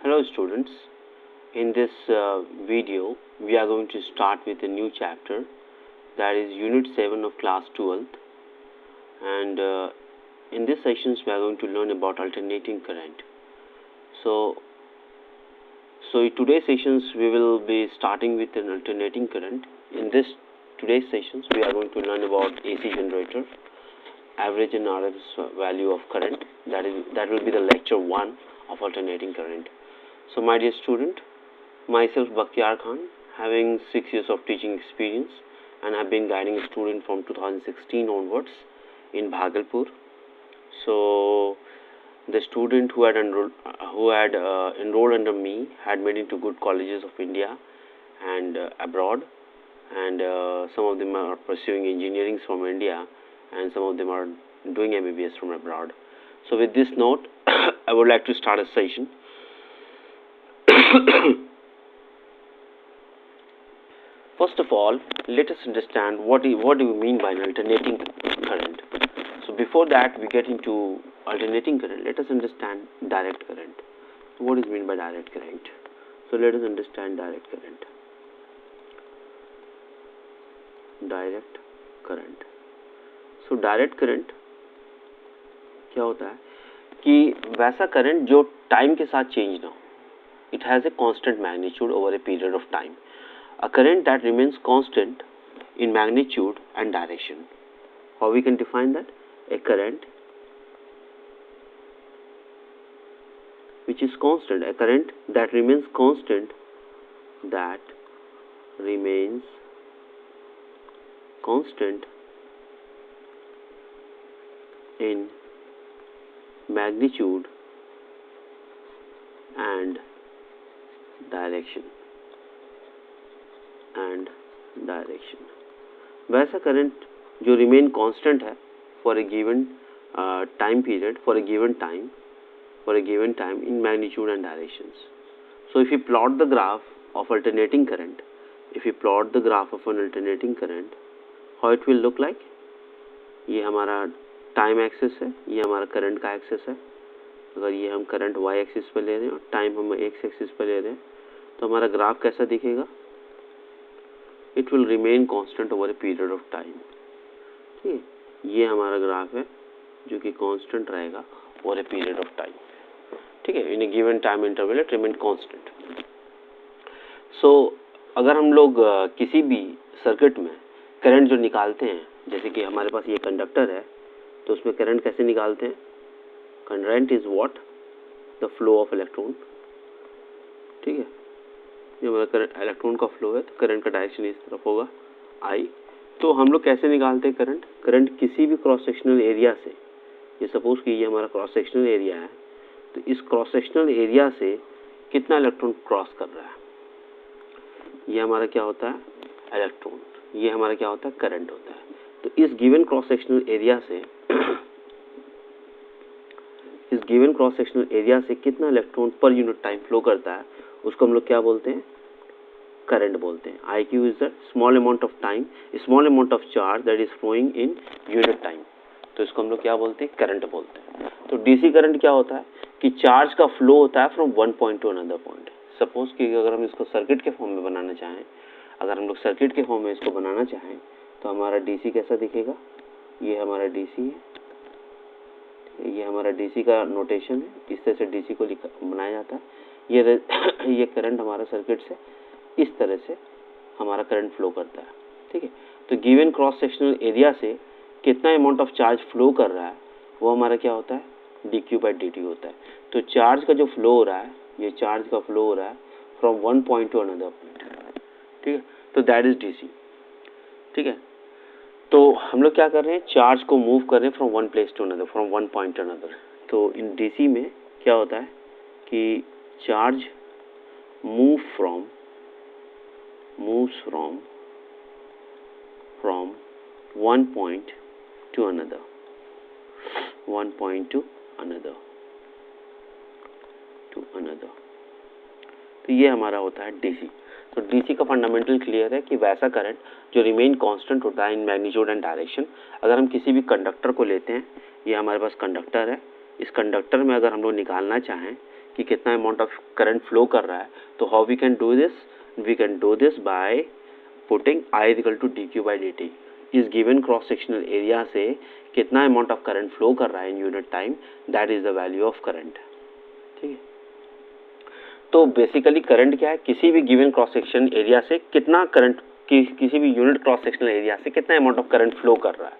Hello students, in this video we are going to start with a new chapter, that is unit 7 of class 12th, and in this sessions we are going to learn about alternating current. So in today's sessions we will be starting with an alternating current. In today's sessions we are going to learn about AC generator, average and RMS value of current. That will be the lecture 1 of alternating current. So my dear student, myself Bakhtiyar Khan, having 6 years of teaching experience, and have been guiding a student from 2016 onwards in Bhagalpur. So the student who had enrolled under me had made into good colleges of India and abroad, and some of them are pursuing engineering from India, and some of them are doing MBBS from abroad. So with this note, I would like to start a session. First of all, let us understand what do you mean by an alternating current. So before that we get into alternating current, let us understand direct current. So what is meant by direct current? So let us understand direct current. Direct current. So direct current क्या होता है कि वैसा current जो time के साथ change ना हो. It has a constant magnitude over a period of time. A current that remains constant in magnitude and direction. How we can define that? A current which is constant. A current that remains constant. That remains constant in magnitude and direction वैसा current जो remain constant है for a given time period, for a given time in magnitude and directions. So if you plot the graph of alternating current, how it will look like. ये हमारा time axis है, ये हमारा current का axis है. अगर ये हम करंट वाई एक्सिस पर ले रहे हैं और टाइम हम एक्स एक्सिस पर ले रहे हैं, तो हमारा ग्राफ कैसा दिखेगा? It will remain constant over a period of time. ठीक है, ये हमारा ग्राफ है जो कि कांस्टेंट रहेगा over a period of time. ठीक है, in a given time interval it remain constant. So अगर हम लोग किसी भी सर्किट में करंट जो निकालते हैं, जैसे कि हमारे पास ये कंडक्टर है, तो उसमें करंट कैसे निकालते हैं? Current is what? The flow of electron. ठीक है, ये हमारा करंट इलेक्ट्रॉन का फ्लो है, तो करंट का डायरेक्शन इस तरफ होगा आई. तो हम लोग कैसे निकालते हैं करंट? किसी भी क्रॉस सेक्शनल एरिया से, ये सपोज कि ये हमारा क्रॉस सेक्शनल एरिया है, तो इस क्रॉस सेक्शनल एरिया से कितना इलेक्ट्रॉन क्रॉस कर रहा है, ये हमारा क्या होता है? इलेक्ट्रॉन. ये हमारा क्या होता है? करंट होता है. तो इस गिवन क्रॉस सेक्शनल एरिया से कितना electron per unit time flow करता है, उसको हम लोग क्या बोलते हैं? करंट बोलते हैं. I q is the small amount of time, small amount of charge that is flowing in unit time. तो इसको हम लोग क्या बोलते हैं? करंट बोलते हैं. तो डीसी करंट क्या होता है कि चार्ज का फ्लो होता है from one point to another point. Suppose कि अगर हम इसको सर्किट के फॉर्म में बनाना चाहें, इसको बनाना चाहें, तो हमारा डीसी कैसा दिखेगा? ये हमारा डीसी है, ये हमारा डीसी का नोटेशन है. इस तरह से डीसी को बनाया जाता है. ये करंट हमारा सर्किट से इस तरह से हमारा करंट फ्लो करता है. ठीक है, तो गिवन क्रॉस सेक्शनल एरिया से कितना अमाउंट ऑफ चार्ज फ्लो कर रहा है, वो हमारा क्या होता है? dq बाई dt होता है. तो चार्ज का जो फ्लो हो रहा है, ये चार्ज का फ्लो हो रहा है from one point to another point. ठीक है, तो दैट इज डीसी. ठीक है, तो हम लोग क्या कर रहे हैं? चार्ज को मूव कर रहे हैं from one place to another, from one point to another. तो इन डीसी में क्या होता है कि charge moves from one point to another. तो ये हमारा होता है डीसी. तो डीसी का फंडामेंटल क्लियर है कि वैसा करंट जो रिमेन कांस्टेंट होता है इन मैग्नीट्यूड एंड डायरेक्शन. अगर हम किसी भी कंडक्टर को लेते हैं, ये हमारे पास कंडक्टर है, इस कंडक्टर में अगर हम लोग निकालना चाहें कि कितना अमाउंट ऑफ करंट फ्लो कर रहा है, तो how we can do this, we can do this by putting I is equal to dq/dt। इस गिवन क्रॉस सेक्शनल एरिया से कितना अमाउंट ऑफ करंट फ्लो कर रहा है इन unit time, that is the value of current. ठीक है, तो basically current क्या है, किसी भी गिवन क्रॉस सेक्शन एरिया से कितना करंट, किसी भी यूनिट क्रॉस सेक्शनल एरिया से कितना अमाउंट ऑफ करंट फ्लो कर रहा है,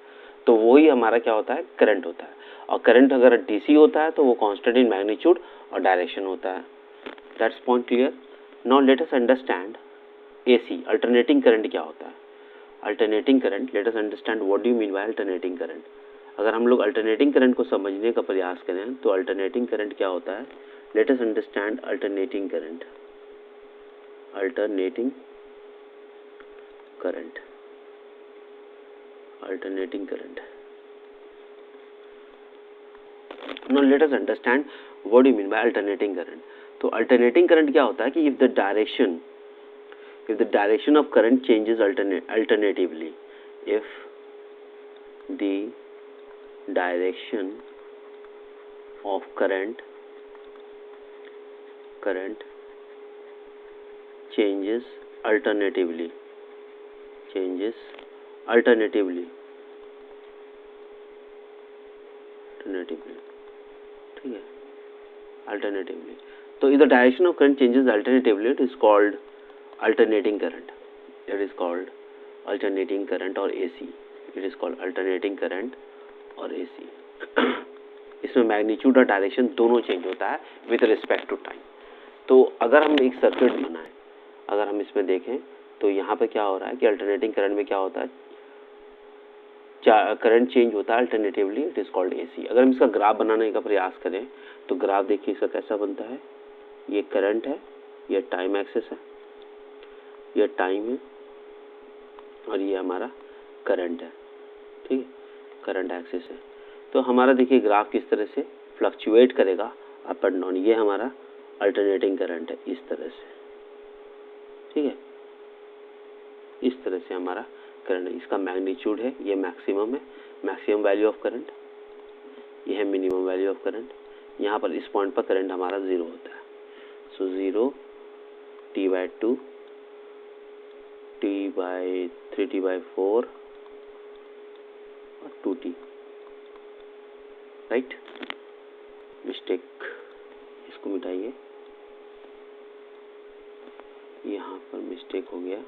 तो वही हमारा क्या होता है, करंट होता है। और करंट अगर डीसी होता है तो वो कांस्टेंट इन मैग्नीट्यूड और डायरेक्शन होता है। That's point clear. Now let us understand AC, alternating current क्या होता है। Alternating current, late us understand what do you mean by alternating current. अगर हम लोग अल्टरनेटिंग करंट को समझने का प्रयास करें तो अल्टरनेटिंग करंट क्या होता है, late us understand alternating current. Alternating current, alternating current. Now let us understand what do you mean by alternating current. तो alternating current क्या होता है कि if the direction of current changes alternatively, if the direction of current changes alternatively, ठीक है, alternatively, तो if the direction of current changes alternatively, it is called alternating current. It is called alternating current or AC. It is called alternating current और AC. इसमें magnitude और direction दोनों change होता है with respect to time. तो अगर हम एक सर्किट बनाएं, अगर हम इसमें देखें तो यहाँ पे क्या हो रहा है कि अल्टरनेटिंग करंट में क्या होता है, करंट चेंज होता है alternatively, it is called AC. अगर हम इसका ग्राफ बनाने का प्रयास करें तो ग्राफ देखिए इसका कैसा बनता है, ये करंट है, ये टाइम एक्सेस है, ये टाइम है और ये हमारा करंट है। ठीक है, करंट एक्सेस है। तो हमारा देखिए ग्राफ किस तरह से फ्लक्चुएट करेगा अप एंड डाउन। ये हमारा अल्टरनेटिंग करंट है इस तरह से, ठीक है, इस तरह से हमारा करंट है। इसका मैग्नीट्यूड है, ये मैक्सिमम है, मैक्सिमम वैल्यू ऑफ करंट, ये है मिनिमम वैल्यू ऑफ करंट। यहाँ पर इस पॉइंट पर करंट हमारा 0 होता है। सो 0, T/2, T/3, T/4 और 2T, राइट। मिस्टेक, इसको मिटाइए, यहाँ पर मिस्टेक हो गया,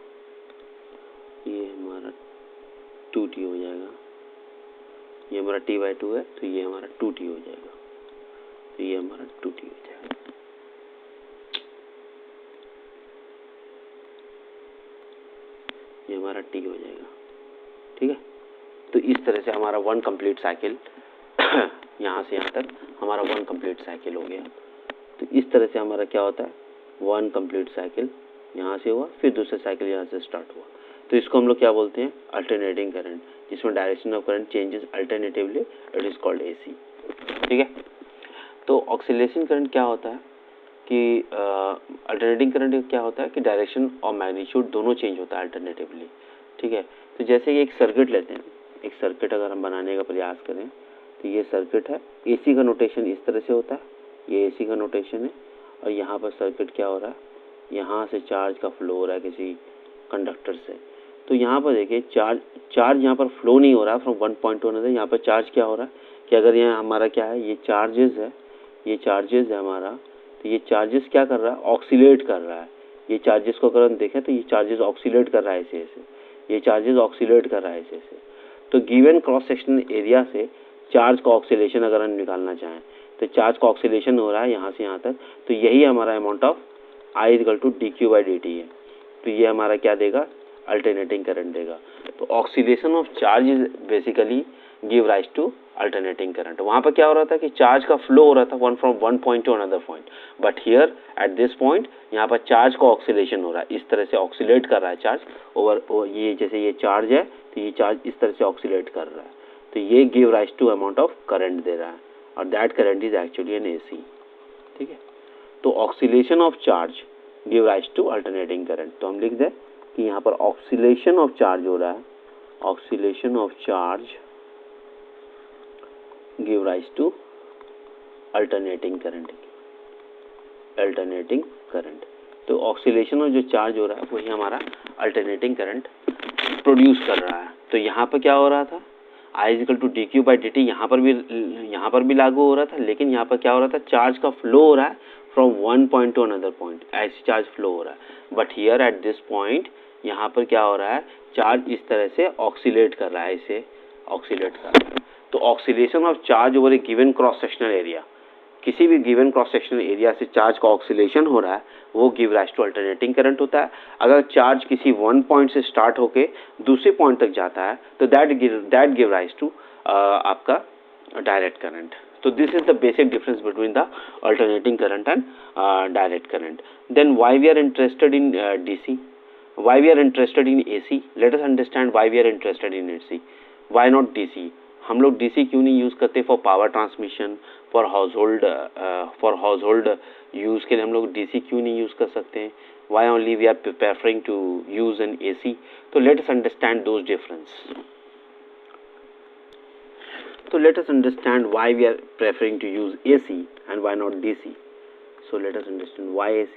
ये हमारा 2T हो जाएगा, ये हमारा T/2 है तो ये हमारा 2T हो जाएगा, तो ये हमारा 2T हो जाएगा। ये हमारा T हो जाएगा, ठीक है। तो इस तरह से हमारा 1 कंप्लीट साइकिल यहाँ से यहाँ तक हमारा 1 कंप्लीट साइकिल हो गया। तो इस तरह से हमारा क्या होता है, 1 कंप्लीट साइकिल यहाँ से हुआ, फिर दूसरा साइकिल यहाँ से स्टार्ट हुआ। तो इसको हम लोग क्या बोलते हैं, अल्टरनेटिंग करंट, जिसमें direction of current changes alternatively, it is called AC. ठीक है। तो ऑक्सीलेशन करंट क्या होता है कि अल्टरनेटिंग करंट क्या होता है कि डायरेक्शन और मैग्नीट्यूड दोनों चेंज होता है अल्टरनेटिवली। ठीक है। तो जैसे एक सर्किट लेते हैं, एक सर्किट अगर हम बनाने का प्रयास करें तो ये सर्किट है, एसी का नोटेशन इस तरह से होता है, ये एसी का नोटेशन है। और यहाँ पर सर्किट क्या हो रहा है, यहाँ से चार्ज का फ्लो हो रहा है किसी कंडक्टर से। तो यहाँ पर देखिए चार्ज यहाँ पर फ्लो नहीं हो रहा है from one point to another. यहाँ पर चार्ज क्या हो रहा है कि अगर यहाँ हमारा क्या है, ये चार्जेस है, ये चार्जेस है हमारा, तो ये चार्जेस क्या कर रहा है, ऑक्सीलेट कर रहा है। ये चार्जेस को अगर हम देखें तो ये चार्जेस ऑक्सीलेट कर रहा है ऐसे ऐसे, ये चार्जेस ऑक्सीलेट कर रहा है ऐसे ऐसे। तो गिवन क्रॉस सेक्शनल एरिया से चार्ज का ऑक्सीलेशन अगर हम निकालना चाहें तो चार्ज का ऑक्सीलेशन हो रहा है यहाँ से यहाँ तक, तो यही हमारा amount of I equal to dq/dt है। तो ये हमारा क्या देगा, अल्टरनेटिंग करंट देगा। तो oscillation of charge is basically give rise to alternating current. वहाँ पर क्या हो रहा था कि चार्ज का फ्लो हो रहा था from one point to another point, but here at this point यहाँ पर चार्ज का ऑक्सीलेशन हो रहा है, इस तरह से ऑक्सीलेट कर रहा है चार्ज ओवर। ये जैसे ये चार्ज है तो ये चार्ज इस तरह से ऑक्सीलेट कर रहा है, तो ये give rise to amount of current दे रहा है, और that current is actually an AC. ठीक है। तो oscillation of charge give rise to alternating current. तो हम लिख दें कि यहाँ पर ऑक्सीलेशन ऑफ चार्ज हो रहा है, oscillation of charge give rise to alternating current. Alternating current. तो ऑक्सीलेशन और जो चार्ज हो रहा है वही हमारा अल्टरनेटिंग करंट प्रोड्यूस कर रहा है। तो यहाँ पर क्या हो रहा था, I equal to d q by d t यहाँ पर भी लागू हो रहा था, लेकिन यहाँ पर क्या हो रहा था, चार्ज का फ्लो हो रहा है from one point to another point, ऐसे चार्ज फ्लो हो रहा है। But here at this point यहाँ पर क्या हो रहा है, चार्ज इस तरह से ऑक्सीलेट कर रहा है, इसे ऑक्सीलेट कर रहा है। तो oscillation of charge over a given cross sectional area, किसी भी गिवन क्रॉस सेक्शनल एरिया से चार्ज का ऑक्सीलेशन हो रहा है, वो give rise to alternating current होता है। अगर चार्ज किसी वन पॉइंट से स्टार्ट होके दूसरे पॉइंट तक जाता है तो दैट गिव राइज टू आपका डायरेक्ट करंट। तो this is the basic difference between the alternating current and direct current. Then why we are interested in DC, why we are interested in AC, let us understand why we are interested in AC, why not DC. हम लोग DC क्यों नहीं use करते for power transmission, for household use के लिए हम लोग DC क्यों नहीं यूज़ कर सकते हैं, why only we are preferring to use an AC. तो let us understand those difference. So let us understand why we are preferring to use AC and why not DC. So let us understand why AC.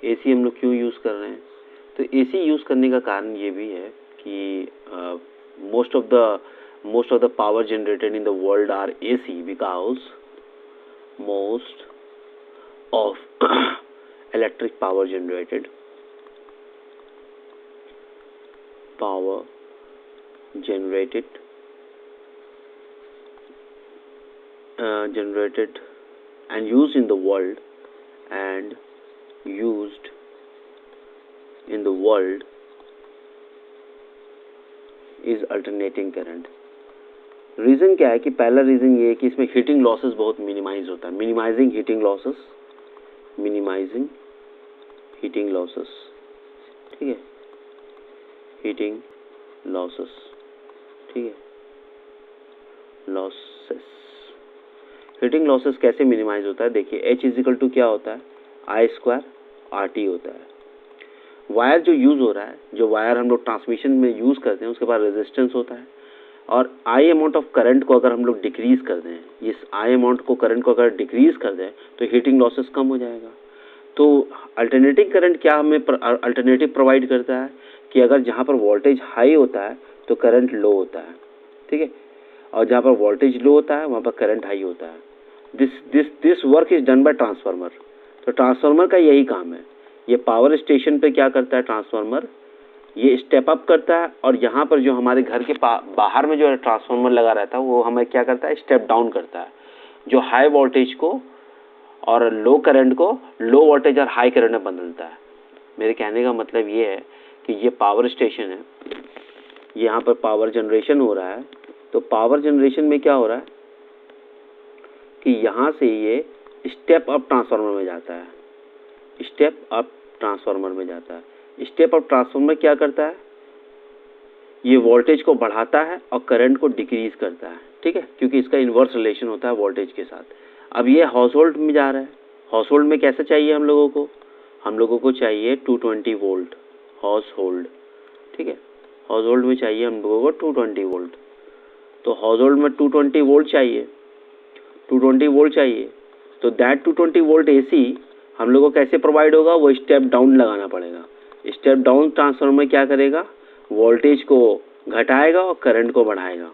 AC हम लोग क्यों use कर रहे हैं? तो AC use करने का कारण ये भी है कि most of the power generated in the world are AC because most of electric power generated and used in the world is alternating current. Reason क्या है कि पहला रीज़न ये है कि इसमें हीटिंग लॉसेस बहुत मिनिमाइज होता है, मिनिमाइजिंग हीटिंग लॉसेस, ठीक है, हीटिंग लॉसेस, ठीक है, हीटिंग लॉसेस कैसे मिनिमाइज होता है, देखिए H इजिकल टू क्या होता है, I स्क्वायर RT होता है। वायर जो यूज़ हो रहा है, जो वायर हम लोग ट्रांसमिशन में यूज़ करते हैं उसके पास रेजिस्टेंस होता है, और I अमाउंट ऑफ करंट को अगर हम लोग डिक्रीज़ कर दें, इस I अमाउंट को करंट को अगर डिक्रीज़ कर दें तो हीटिंग लॉसेस कम हो जाएगा। तो अल्टरनेटिंग करंट क्या हमें अल्टरनेटिव प्रोवाइड करता है कि अगर जहाँ पर वोल्टेज हाई होता है तो करंट लो होता है, ठीक है, और जहाँ पर वोल्टेज लो होता है वहाँ पर करंट हाई होता है। This work is done by transformer. तो ट्रांसफार्मर का यही काम है, ये पावर स्टेशन पे क्या करता है ट्रांसफार्मर, ये स्टेप अप करता है, और यहाँ पर जो हमारे घर के बाहर में जो ट्रांसफार्मर लगा रहता है वो हमें क्या करता है, स्टेप डाउन करता है, जो हाई वोल्टेज को और लो करंट को लो वोल्टेज और हाई करंट में बदलता है। मेरे कहने का मतलब ये है कि ये पावर स्टेशन है, यहाँ पर पावर जनरेशन हो रहा है। तो पावर जनरेशन में क्या हो रहा है कि यहाँ से ये स्टेप अप ट्रांसफार्मर में जाता है, स्टेप अप ट्रांसफार्मर में जाता है। स्टेप अप ट्रांसफार्मर क्या करता है, ये वोल्टेज को बढ़ाता है और करंट को डिक्रीज करता है, ठीक है, क्योंकि इसका इन्वर्स रिलेशन होता है वोल्टेज के साथ। अब ये हाउस होल्ड में जा रहा है, हाउस होल्ड में कैसे चाहिए हम लोगों को चाहिए 220 वोल्ट हाउस होल्ड, ठीक है, हाउस होल्ड में चाहिए हम लोगों को 220 वोल्ट। तो हाउस होल्ड में 220 वोल्ट चाहिए, 220 वोल्ट चाहिए। तो दैट 220 वोल्ट AC हम लोगों को कैसे प्रोवाइड होगा, वो स्टेप डाउन लगाना पड़ेगा। स्टेप डाउन ट्रांसफार्मर क्या करेगा, वोल्टेज को घटाएगा और करंट को बढ़ाएगा,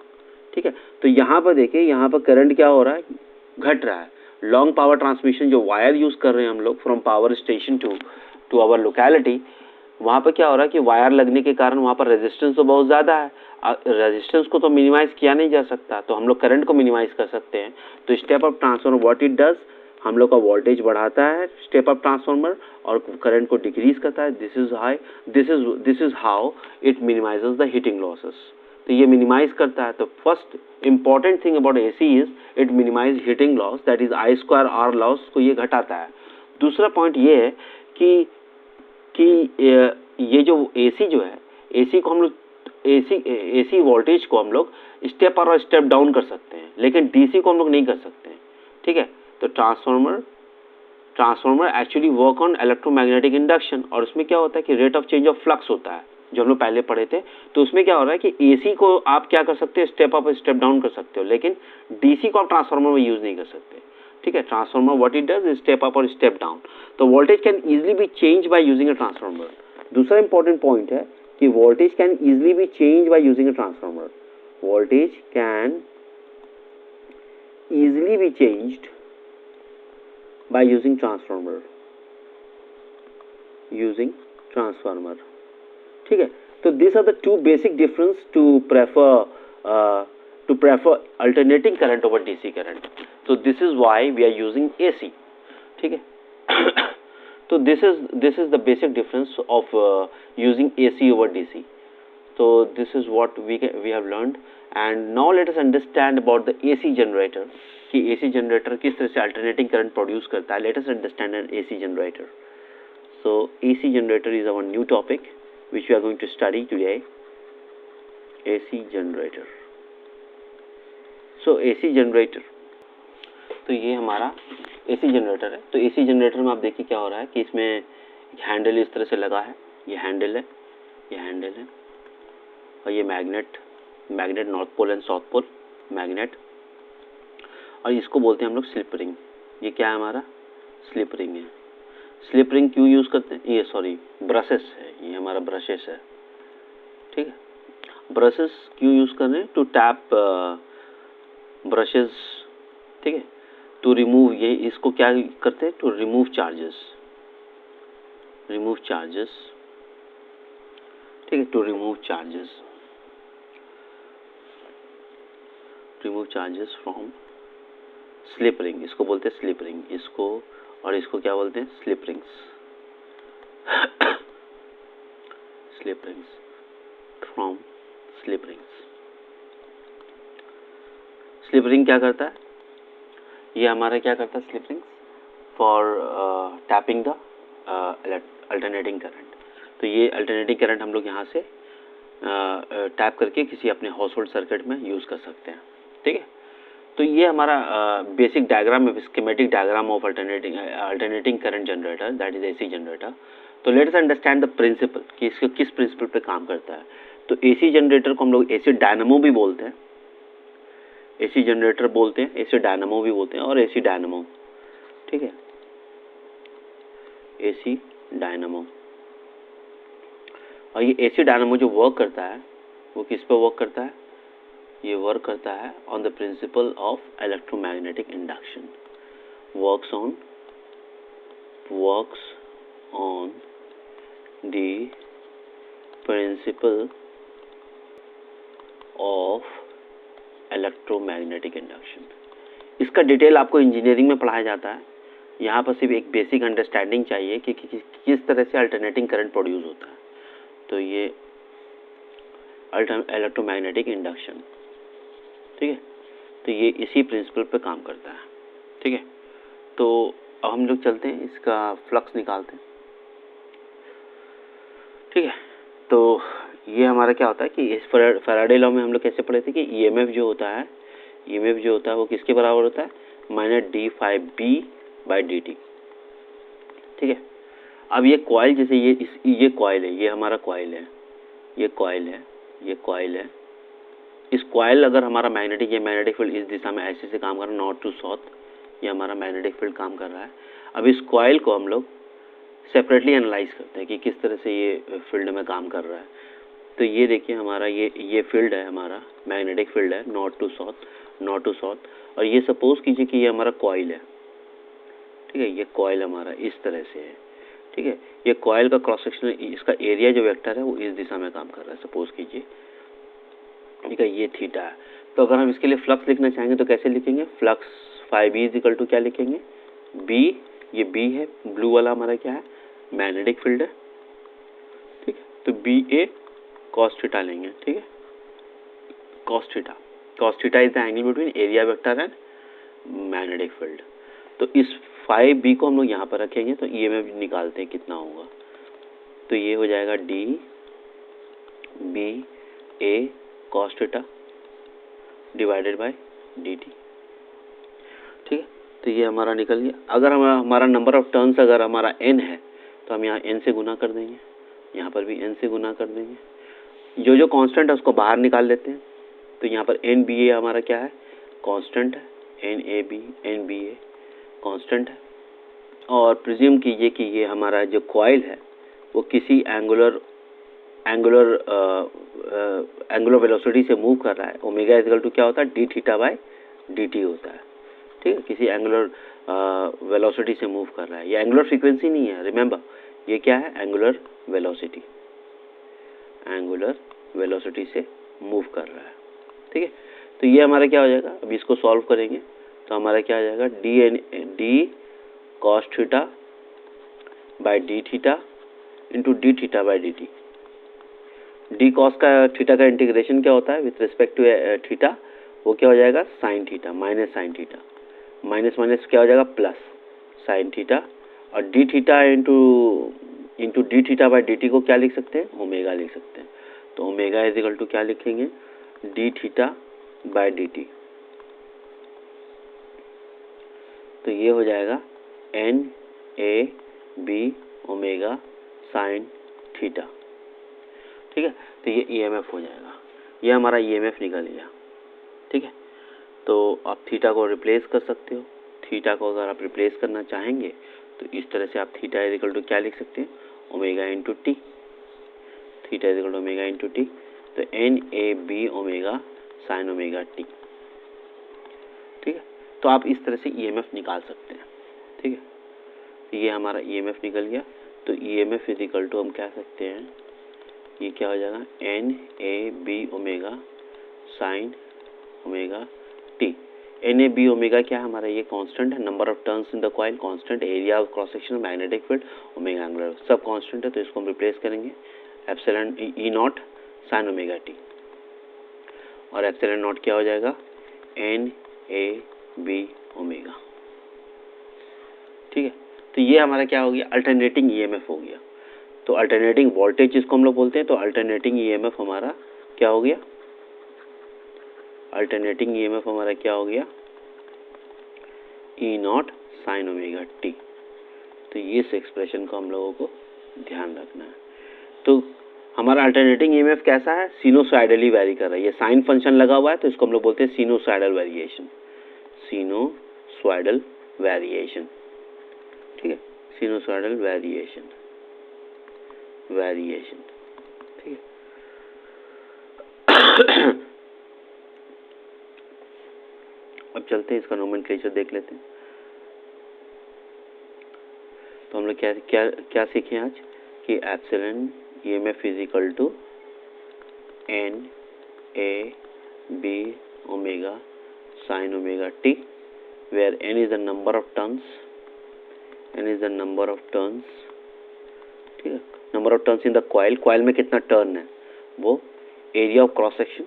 ठीक है। तो यहाँ पर देखिए, यहाँ पर करंट क्या हो रहा है, घट रहा है। लॉन्ग पावर ट्रांसमिशन जो वायर यूज़ कर रहे हैं हम लोग from power station to our locality, वहाँ पर क्या हो रहा है कि वायर लगने के कारण वहाँ पर रेजिस्टेंस तो बहुत ज़्यादा है, रेजिस्टेंस को तो मिनिमाइज़ किया नहीं जा सकता, तो हम लोग करंट को मिनिमाइज़ कर सकते हैं। तो step up transformer what it does, हम लोग का वोल्टेज बढ़ाता है स्टेप अप ट्रांसफार्मर और करंट को डिक्रीज करता है। This is how it minimises the heating losses. तो ये मिनिमाइज करता है। तो first important thing about AC is it minimise heating loss, that is I square R loss को ये घटाता है। दूसरा पॉइंट ये है कि ये जो AC जो है, AC को हम लोग AC वोल्टेज को हम लोग स्टेप अप और स्टेप डाउन कर सकते हैं, लेकिन DC को हम लोग नहीं कर सकते हैं, ठीक है। तो transformer actually work on electromagnetic induction, और उसमें क्या होता है कि rate of change of flux होता है, जो हम लोग पहले पढ़े थे। तो उसमें क्या हो रहा है कि AC को आप क्या कर सकते हैं, स्टेप अप स्टेप डाउन कर सकते हो, लेकिन DC को आप ट्रांसफार्मर में यूज़ नहीं कर सकते। ठीक है. Transformer what it does is step up और स्टेप डाउन. तो voltage can easily B change by using a transformer. दूसरा इंपॉर्टेंट पॉइंट है कि voltage can easily B change by using a transformer. Voltage can easily be changed by using transformer. ठीक है. तो these are the two basic difference to prefer alternating current over DC current. So this is why we are using AC. ठीक है. तो this is the basic difference of using AC over DC. So this is what we have learned. And now let us understand about the AC generator. कि AC generator किस तरह से alternating current produce करता है. Let us understand an AC generator. So AC generator is our new topic which we are going to study today. AC generator. So AC generator. तो ये हमारा AC generator है. तो AC generator में आप देखिए क्या हो रहा है कि इसमें एक हैंडल इस तरह से लगा है. ये हैंडल है, ये हैंडल है, और ये magnet north pole and south pole magnet, और इसको बोलते हैं हम लोग स्लिप रिंग. ये क्या है हमारा? स्लिप रिंग है. स्लिप रिंग क्यों यूज करते हैं? ये सॉरी ब्रशेस है, ये हमारा ब्रशेस है. ठीक है. ब्रशेस क्यों यूज कर रहे हैं? To tap brushes. ठीक है. टू रिमूव, ये इसको क्या करते हैं? To remove charges. ठीक है. To remove charges from slip ring. इसको बोलते हैं स्लिप रिंग. इसको और इसको क्या बोलते हैं? Slip rings. Slip rings from slip rings. Slip ring क्या करता है? ये हमारा क्या करता है? Slip rings for tapping the alternating current. तो ये अल्टरनेटिंग करंट हम लोग यहाँ से टैप करके किसी अपने हाउस होल्ड सर्किट में यूज कर सकते हैं. ठीक है. तो ये हमारा बेसिक डायग्राम है, schematic diagram of alternating current generator, that is AC generator. तो let us understand the principle कि इसके किस प्रिंसिपल पे काम करता है. तो एसी जनरेटर को हम लोग एसी डायनामो भी बोलते हैं. एसी जनरेटर बोलते हैं, एसी डायनामो भी बोलते हैं, और एसी डायनामो. ठीक है. AC dynamo. और ये एसी डायनामो जो वर्क करता है वो किस पे वर्क करता है? ये वर्क करता है on the principle of electromagnetic induction. Works on the principle of electromagnetic induction. इसका डिटेल आपको इंजीनियरिंग में पढ़ाया जाता है. यहाँ पर सिर्फ एक बेसिक अंडरस्टैंडिंग चाहिए कि किस तरह से अल्टरनेटिंग करंट प्रोड्यूस होता है. तो ये इलेक्ट्रोमैग्नेटिक इंडक्शन. ठीक है. तो ये इसी प्रिंसिपल पे काम करता है. ठीक है. तो अब हम लोग चलते हैं, इसका फ्लक्स निकालते हैं. ठीक है. तो ये हमारा क्या होता है कि इस फैराडे लॉ में हम लोग कैसे पढ़े थे कि ईएमएफ जो होता है वो किसके बराबर होता है? -d∅b/dt. ठीक है. अब ये कॉइल, जैसे ये कॉइल है, ये हमारा कॉइल है, ये कॉइल है. इस कॉइल अगर हमारा मैग्नेटिक फील्ड इस दिशा में ऐसे से काम कर रहा है, नॉर्थ टू साउथ, ये हमारा मैग्नेटिक फील्ड काम कर रहा है. अब इस कॉइल को हम लोग सेपरेटली एनालाइज करते हैं कि किस तरह से ये फील्ड में काम कर रहा है. तो ये देखिए हमारा ये फील्ड है, हमारा मैग्नेटिक फील्ड है, नॉर्थ टू साउथ. और ये सपोज कीजिए कि ये हमारा कॉइल है. ठीक है. ये कॉइल हमारा इस तरह से है. ठीक है. ये कॉइल का क्रॉस सेक्शन, इसका एरिया जो वेक्टर है वो इस दिशा में काम कर रहा है, सपोज कीजिए. ठीक है. ये थीटा है. तो अगर हम इसके लिए फ्लक्स लिखना चाहेंगे तो कैसे लिखेंगे? फ्लक्स ∅b = क्या लिखेंगे? b. ये b है, ब्लू वाला हमारा क्या है? मैग्नेटिक फील्ड है. ठीक है. तो BA cos थीटा लेंगे. ठीक है. cos theta is the angle between area vector and magnetic field. तो इस ∅b को हम लोग यहाँ पर रखेंगे. तो ईएमएफ निकालते हैं कितना होगा. तो ये हो जाएगा dBA cos थीटा /dt. ठीक है. तो ये हमारा निकल गया. अगर हमारा नंबर ऑफ टर्न्स अगर हमारा n है तो हम यहाँ n से गुना कर देंगे, यहाँ पर भी n से गुना कर देंगे. जो कांस्टेंट है उसको बाहर निकाल लेते हैं. तो यहाँ पर NBA हमारा क्या है? कांस्टेंट है. NBA कांस्टेंट है, और प्रिज्यूम कीजिए कि ये हमारा जो कॉइल है वो किसी एंगुलर वेलोसिटी से मूव कर रहा है। ओमेगा इक्वल टू क्या होता है, D theta by D T होता है, ठीक है, किसी एंगुलर वेलोसिटी से मूव कर रहा है। ये एंगुलर फ्रीक्वेंसी नहीं है, रिमेंबर ये क्या है, एंगुलर वेलोसिटी से मूव कर रहा है, ठीक है। तो ये हमारा क्या हो जाएगा, अब इसको सॉल्व करेंगे तो हमारा क्या हो जाएगा, D cos theta by D theta into D theta by D T. D cos का थीटा का इंटीग्रेशन क्या होता है विथ रिस्पेक्ट टू थीटा, वो क्या हो जाएगा, sine theta minus sine theta, minus minus क्या हो जाएगा, प्लस साइन थीटा, और D theta into D theta by d T को क्या लिख सकते हैं, ओमेगा लिख सकते हैं। तो ओमेगा इज इक्वल टू क्या लिखेंगे, d theta by d t. तो ये हो जाएगा N A B omega sine theta, ठीक है। तो ये ईएमएफ हो जाएगा, ये हमारा ईएमएफ निकल गया, ठीक है। तो आप थीटा को रिप्लेस कर सकते हो, थीटा को अगर आप रिप्लेस करना चाहेंगे तो इस तरह से आप थीटा इज इक्वल टू क्या लिख सकते हैं, omega into T, theta is equal to omega into T. तो N A B omega sine omega T, ठीक है। तो आप इस तरह से ईएमएफ निकाल सकते हैं, ठीक है। तो ये हमारा ईएमएफ निकल गया। तो ईएमएफ इज इक्वल टू हम कह सकते हैं, ये क्या हो जाएगा, N A B omega sine omega t. N A B omega क्या है हमारा, ये कांस्टेंट है, number of turns in the coil constant, area of cross section, magnetic field, omega angular, सब कांस्टेंट है। तो इसको हम रिप्लेस करेंगे epsilon E naught sine omega T, और एप्सिलॉन नॉट क्या हो जाएगा, एन ए बी ओमेगा, ठीक है। तो ये हमारा क्या हो गया, अल्टरनेटिंग ईएमएफ हो गया। तो अल्टरनेटिंग वोल्टेज जिसको हम लोग बोलते हैं, तो अल्टरनेटिंग ईएमएफ हमारा क्या हो गया, अल्टरनेटिंग ईएमएफ हमारा क्या हो गया, ई नॉट साइन ओमेगा टी। तो ये इस एक्सप्रेशन को हम लोगों को ध्यान रखना है। तो हमारा अल्टरनेटिंग ईएमएफ कैसा है, सिनोसाइडली वेरी कर रहा है, ये साइन फंक्शन लगा हुआ है तो इसको हम लोग बोलते हैं सिनोसाइडल वेरिएशन, सिनोसाइडल वेरिएशन, ठीक है, सिनोसाइडल वेरिएशन, ठीक है। अब चलते हैं इसका नोमेनक्लेचर देख लेते हैं। तो हम लोग क्या सीखे आज कि epsilon EMF is equal to N A B omega sine omega t, where N is the number of turns, ठीक है, number of turns in the coil, coil में कितना टर्न है, वो area of cross section,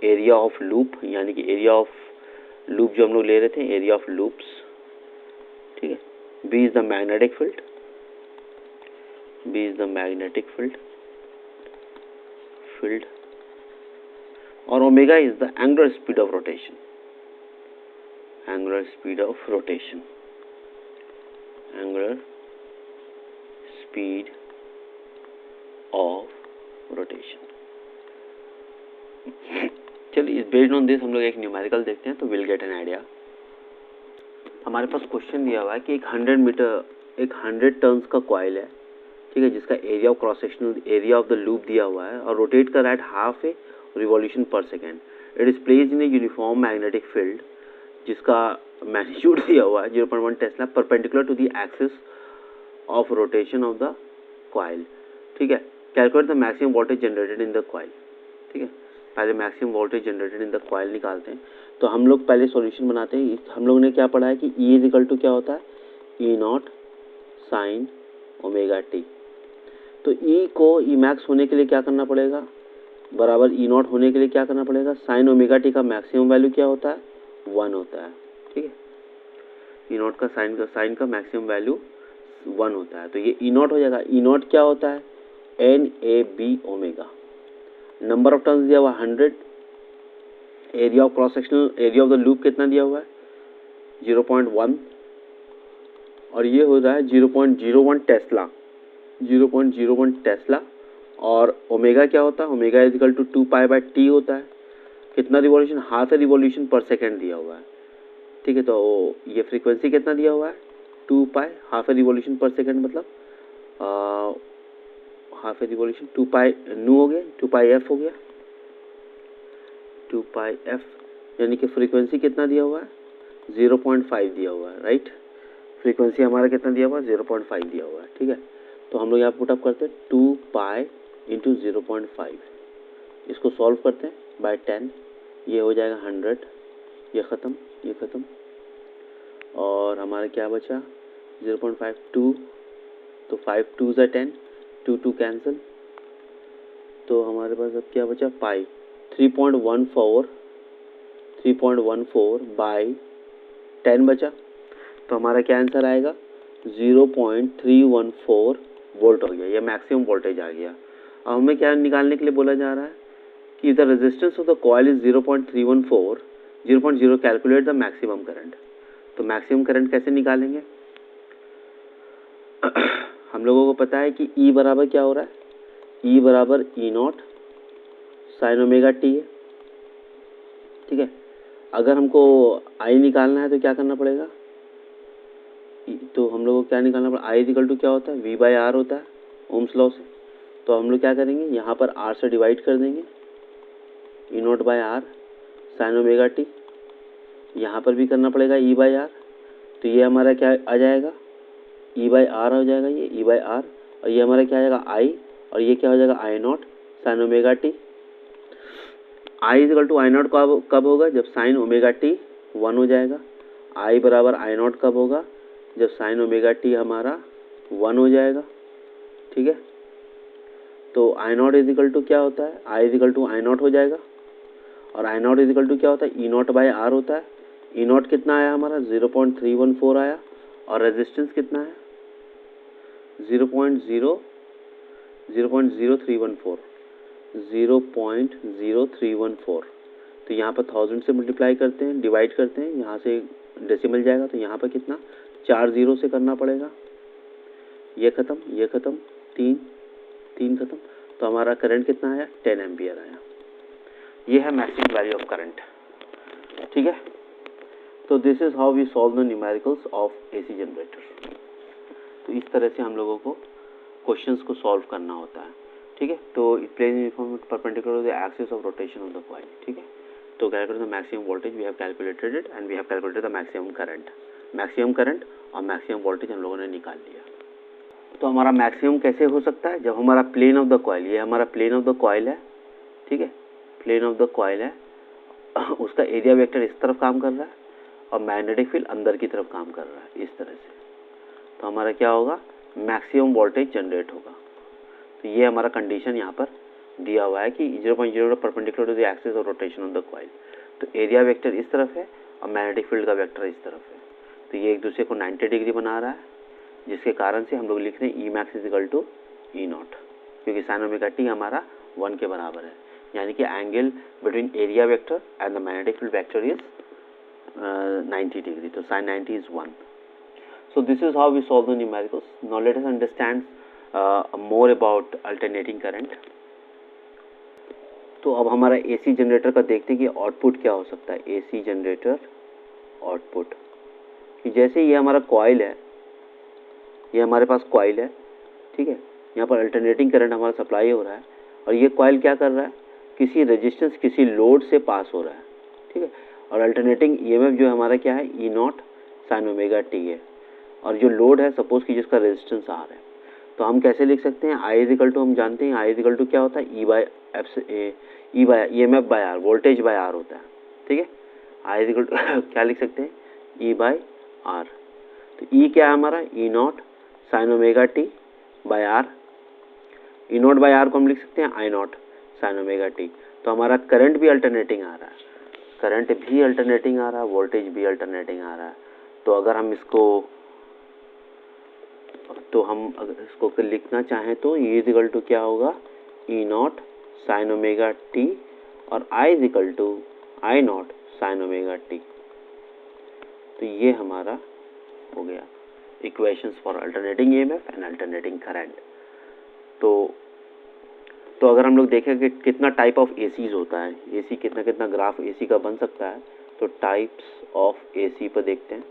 area of loop, यानी कि area of loop जो हम लोग ले रहे थे, एरिया ऑफ लूप्स, ठीक है। B is the magnetic field, और omega is the angular speed of rotation, angular speed of rotation. चलिए बेस्ड ऑन दिस हम लोग एक न्यूमेरिकल देखते हैं तो विल गेट एन आइडिया। हमारे पास क्वेश्चन दिया हुआ है कि एक 100 टर्न्स का कॉइल है, ठीक है, जिसका area of cross sectional area of the loop दिया हुआ है और रोटेट कर रहा है half a revolution per second. It is placed in a uniform magnetic field, जिसका मैग्नीट्यूड दिया हुआ है 0.1 tesla perpendicular to the axis of rotation of the coil, ठीक है। Calculate the maximum voltage generated in the coil, ठीक है। पहले maximum voltage generated in the coil निकालते हैं। तो हम लोग पहले सॉल्यूशन बनाते हैं। हम लोग ने क्या पढ़ा है कि E इज इक्वल टू क्या होता है, ई नॉट साइन ओमेगा टी। तो E को ई मैक्स होने के लिए क्या करना पड़ेगा, बराबर ई नॉट होने के लिए क्या करना पड़ेगा, साइन ओमेगा टी का मैक्सिमम वैल्यू क्या होता है, 1 होता है, ठीक है। ई नॉट का साइन का मैक्सिमम वैल्यू 1 होता है। तो ये ई नॉट हो जाएगा। ई नॉट क्या होता है, N A B omega, number of turns दिया हुआ 100, area of cross sectional area of the loop कितना दिया हुआ है 0.1, और ये हो रहा है 0.01 टेस्ला, और ओमेगा क्या होता है, omega is equal to 2 pi by T होता है। कितना revolution, half a revolution per second दिया हुआ है, ठीक है, तो ये फ्रीक्वेंसी कितना दिया हुआ है 2 पाई, हाफ ए रिवॉल्यूशन पर सेकंड, मतलब हाफ ए रिवॉल्यूशन 2 पाई नू हो गया, 2 पाई एफ हो गया, 2 पाई एफ, यानी कि फ्रीक्वेंसी कितना दिया हुआ है 0.5 दिया हुआ है, राइट। फ्रीक्वेंसी हमारा कितना दिया हुआ है 0.5 दिया हुआ है, ठीक है। तो हम लोग यहाँ पुटअप करते हैं 2 पाई इंटू 0.5, इसको सॉल्व करते हैं बाय 10, ये हो जाएगा 100, ये ख़त्म, ये ख़त्म, और हमारा क्या बचा 0.5 2, तो 5 2 ज़ा 10, 2 2 कैंसिल, तो हमारे पास अब क्या बचा पाई 3.14 बाई 10 बचा, तो हमारा क्या आंसर आएगा 0.314 वोल्ट हो गया, ये मैक्सिमम वोल्टेज आ गया। अब हमें क्या निकालने के लिए बोला जा रहा है कि the resistance of the coil is 0.314, 0.0 calculate the maximum current. तो मैक्सिमम करंट कैसे निकालेंगे हम लोगों को पता है कि E बराबर क्या हो रहा है, E बराबर E0 साइन ओमेगा टी है, ठीक है। अगर हमको I निकालना है तो क्या करना पड़ेगा, तो हम लोगों को क्या निकालना पड़ेगा, I इक्वल टू क्या होता है V/R होता है ओम्स लॉ से। तो हम लोग क्या करेंगे, यहाँ पर R से डिवाइड कर देंगे, E0/R साइन ओमेगा टी, यहाँ पर भी करना पड़ेगा E/R, तो ये हमारा क्या आ जाएगा E/R हो जाएगा, ये E/R, और ये हमारा क्या आ जाएगा I, और ये क्या हो जाएगा I0 sine omega T. I equal to I0 कब होगा, जब साइन ओमेगा टी 1 हो जाएगा। I बराबर I0 कब होगा, जब साइन ओमेगा टी हमारा 1 हो जाएगा, ठीक है। तो I0 इक्वल टू क्या होता है, I इक्वल टू I0 हो जाएगा, और I0 इक्वल टू क्या होता है E0/R होता है। E0 कितना आया हमारा 0.314 आया, और रेजिस्टेंस कितना है 0.0314, तो यहाँ पर 1000 से मल्टीप्लाई करते हैं, डिवाइड करते हैं, यहाँ से डेसिमल जाएगा, तो यहाँ पर कितना 4 0 से करना पड़ेगा, ये ख़त्म, ये ख़त्म, 3 ख़त्म, तो हमारा करंट कितना आया 10 एम्पियर आया। ये है मैक्सिमम वैल्यू ऑफ करंट, ठीक है। तो this is how we solve the numericals of AC generator. तो इस तरह से हम लोगों को क्वेश्चंस को सॉल्व करना होता है, ठीक है। तो it places uniform perpendicular the axis of rotation of the coil, ठीक है। तो calculate the maximum voltage, we have calculated it, and we have calculated the maximum current और मैक्सिमम वोल्टेज हम लोगों ने निकाल लिया। तो हमारा मैक्सिमम कैसे हो सकता है, जब हमारा प्लेन ऑफ द कॉइल, ये हमारा प्लेन ऑफ द कॉइल है, ठीक है, प्लेन ऑफ द कॉइल है, उसका एरिया वेक्टर इस तरफ काम कर रहा है और मैग्नेटिक फील्ड अंदर की तरफ काम कर रहा है, इस तरह से। तो हमारा क्या होगा, मैक्सिमम वोल्टेज जनरेट होगा। तो ये हमारा कंडीशन यहाँ पर दिया हुआ है कि 0.0 perpendicular to the axis of rotation of the coil. तो एरिया वेक्टर इस तरफ है और मैग्नेटिक फील्ड का वेक्टर इस तरफ है, तो ये एक दूसरे को 90 डिग्री बना रहा है, जिसके कारण से हम लोग लिख रहे हैं E max equal to E0, क्योंकि साइन ओमेगा टी हमारा 1 के बराबर है, यानी कि angle between area vector and the magnetic field vector is 90 degree, तो sign 90 is 1। So this is how we solve the numericals. Now let us understand more about alternating current. तो अब हमारा AC जनरेटर का देखते हैं कि output क्या हो सकता है। AC जनरेटर आउटपुट, कि जैसे ये हमारा कॉइल है, ये हमारे पास कॉइल है, ठीक है, यहाँ पर अल्टरनेटिंग करंट हमारा सप्लाई हो रहा है, और ये कॉइल क्या कर रहा है, किसी रेजिस्टेंस, किसी लोड से पास हो रहा है, ठीक है। और अल्टरनेटिंग EMF जो हमारा क्या है E0 साइन ओमेगा टी है, और जो लोड है सपोज कि जिसका रेजिस्टेंस R है, तो हम कैसे लिख सकते हैं, I इक्वल टू हम जानते हैं I इक्वल टू क्या होता है EMF/R, वोल्टेज बाय R होता है, ठीक है। I इक्वल टू क्या लिख सकते हैं E/R, तो E क्या है हमारा E0 sine omega t by R, E0/R को हम लिख सकते हैं I0 साइन ओमेगा टी। तो हमारा करंट भी अल्टरनेटिंग आ रहा है, करंट भी अल्टरनेटिंग आ रहा है, वोल्टेज भी अल्टरनेटिंग आ रहा है। तो अगर हम इसको लिखना चाहें तो E इक्वल टू क्या होगा E0 साइन ओमेगा टी, और I equal to I0 sine omega T. तो ये हमारा हो गया equations for alternating EMF and alternating current. तो अगर हम लोग देखें कि कितना टाइप ऑफ ACs होता है, AC कितना ग्राफ AC का बन सकता है, तो टाइप्स ऑफ एसी पर देखते हैं।